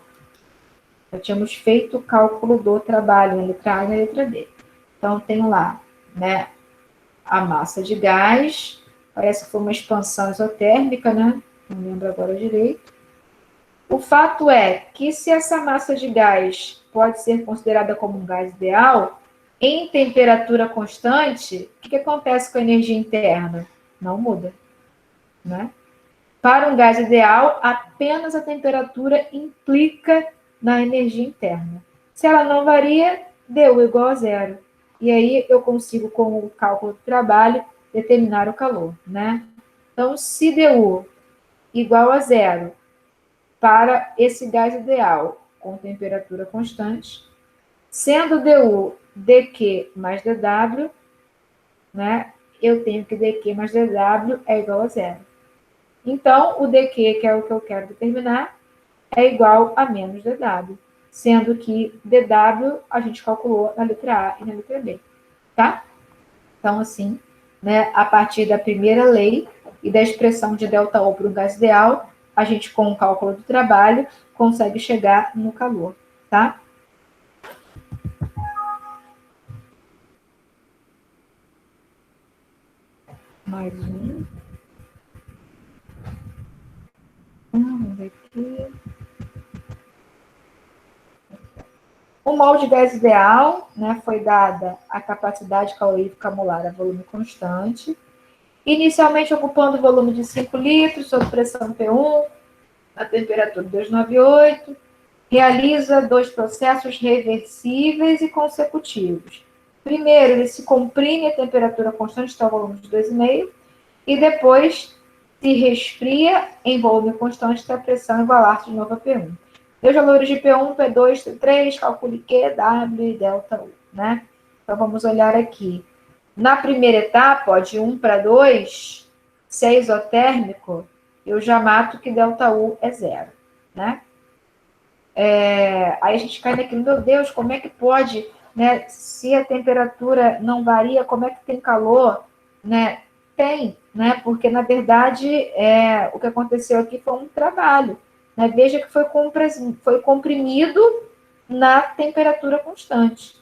Já tínhamos feito o cálculo do trabalho na letra A e na letra B. Então, tenho lá, né, a massa de gás, parece que foi uma expansão isotérmica, né? Não lembro agora direito. O fato é que se essa massa de gás pode ser considerada como um gás ideal, em temperatura constante, o que acontece com a energia interna? Não muda, né? Para um gás ideal, apenas a temperatura implica na energia interna. Se ela não varia, dU igual a zero. E aí eu consigo, com o cálculo do trabalho, determinar o calor, né? Então, se dU igual a zero para esse gás ideal com temperatura constante, sendo dU dQ mais dW, né? Eu tenho que dQ mais dW é igual a zero. Então, o dQ, que é o que eu quero determinar, é igual a menos dW, sendo que dW a gente calculou na letra A e na letra B, tá? Então, assim, né, a partir da primeira lei e da expressão de ΔO para o gás ideal, a gente, com o cálculo do trabalho, consegue chegar no calor, tá? Mais um. Vamos ver aqui. O mol de gás ideal, né, foi dada a capacidade calorífica molar a volume constante, inicialmente ocupando o volume de 5 litros, sob pressão P1, a temperatura 298, realiza 2 processos reversíveis e consecutivos. Primeiro, ele se comprime a temperatura constante, está o volume de 2,5, e depois se resfria em volume constante até a pressão igualar-se de novo a P1. Os valores de P1, P2, P3, calcule Q, W e ΔU, né? Então, vamos olhar aqui. Na primeira etapa, ó, de 1 para 2, se é isotérmico, eu já mato que ΔU é zero, né? Aí a gente cai naquilo, meu Deus, como é que pode, né? Se a temperatura não varia, como é que tem calor, né? Tem, né? Porque, na verdade, o que aconteceu aqui foi um trabalho, né? Veja que foi comprimido na temperatura constante,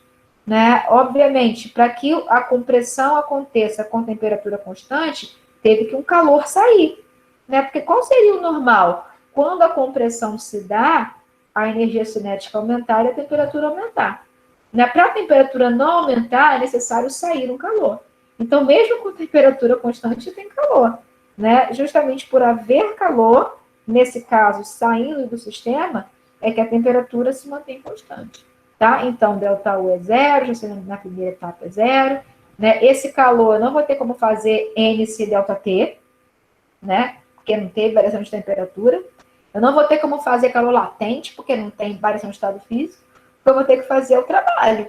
né? Obviamente, para que a compressão aconteça com temperatura constante, teve que um calor sair, né? Porque qual seria o normal? Quando a compressão se dá, a energia cinética aumentar e a temperatura aumentar. Né? Para a temperatura não aumentar, é necessário sair um calor. Então, mesmo com temperatura constante, tem calor. Né? Justamente por haver calor, nesse caso, saindo do sistema, é que a temperatura se mantém constante. Tá? Então, ΔU é zero, já sendo na primeira etapa é zero. Né? Esse calor, eu não vou ter como fazer NC ΔT, né? Porque não teve variação de temperatura. Eu não vou ter como fazer calor latente, porque não tem variação de estado físico. Então, eu vou ter que fazer o trabalho,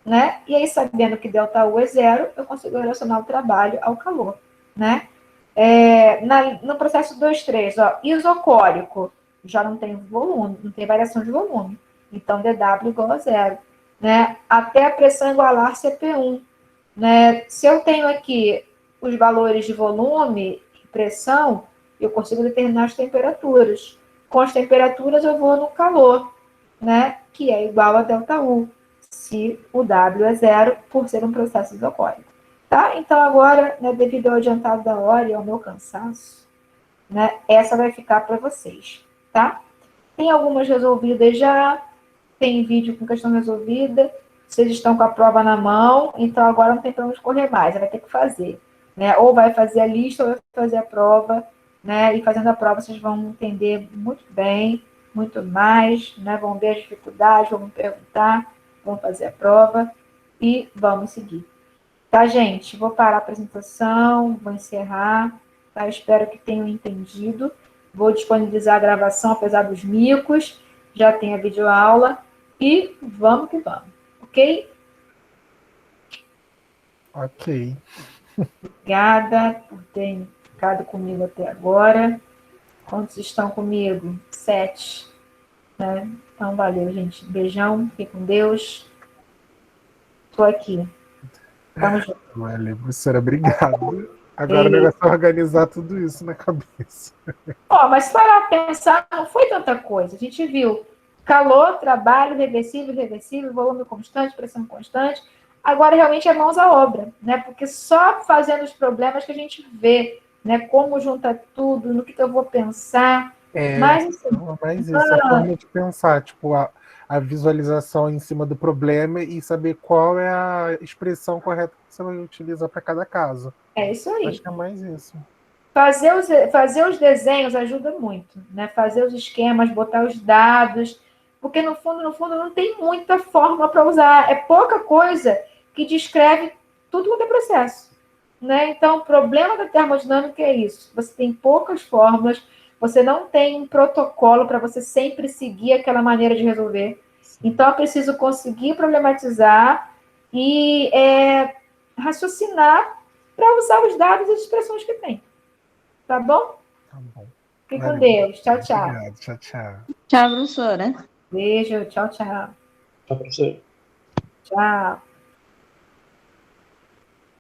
né? E aí, sabendo que ΔU é zero, eu consigo relacionar o trabalho ao calor, né? No processo 2,3, ó, isocórico, já não tem volume, não tem variação de volume. Então, dW igual a zero, né? Até a pressão igualar-se a P1, né? Se eu tenho aqui os valores de volume e pressão, eu consigo determinar as temperaturas. Com as temperaturas, eu vou no calor, né? Que é igual a ΔU, se o W é zero, por ser um processo isocórico. Tá? Então, agora, né, devido ao adiantado da hora e ao meu cansaço, né, essa vai ficar para vocês, tá? Tem algumas resolvidas já, tem vídeo com questão resolvida, vocês estão com a prova na mão, então agora não tem para onde correr mais, vai ter que fazer. Né? Ou vai fazer a lista, ou vai fazer a prova, né? E fazendo a prova, vocês vão entender muito bem, muito mais, né? Vão ver as dificuldades, vão me perguntar, vão fazer a prova e vamos seguir. Tá, gente? Vou parar a apresentação, vou encerrar, tá? Espero que tenham entendido. Vou disponibilizar a gravação, apesar dos micos, já tem a videoaula e vamos que vamos, ok? Ok. Obrigada por terem ficado comigo até agora. Quantos estão comigo? 7. Né? Então, valeu, gente. Beijão, fique com Deus. Estou aqui. Tamo junto. Valeu, professora, obrigado. Agora o negócio é organizar tudo isso na cabeça. Mas se parar para pensar, não foi tanta coisa. A gente viu calor, trabalho, reversível, volume constante, pressão constante. Agora, realmente, é mãos à obra, né? Porque só fazendo os problemas que a gente vê, né? Como junta tudo, no que eu vou pensar. Mas isso, a forma de pensar, tipo, a visualização em cima do problema e saber qual é a expressão correta que você vai utilizar para cada caso. É isso aí. Acho que é mais isso. Fazer os desenhos ajuda muito, né? Fazer os esquemas, botar os dados, porque no fundo, não tem muita fórmula para usar. É pouca coisa que descreve tudo quanto é processo, né? Então, o problema da termodinâmica é isso. Você tem poucas fórmulas, você não tem um protocolo para você sempre seguir aquela maneira de resolver. Então, eu preciso conseguir problematizar e raciocinar para usar os dados e as expressões que tem. Tá bom? Tá bom. Fique com Deus. Tchau, tchau. Obrigado. Tchau, tchau. Tchau, professora. Beijo. Tchau, tchau. Tchau, professor. Tchau.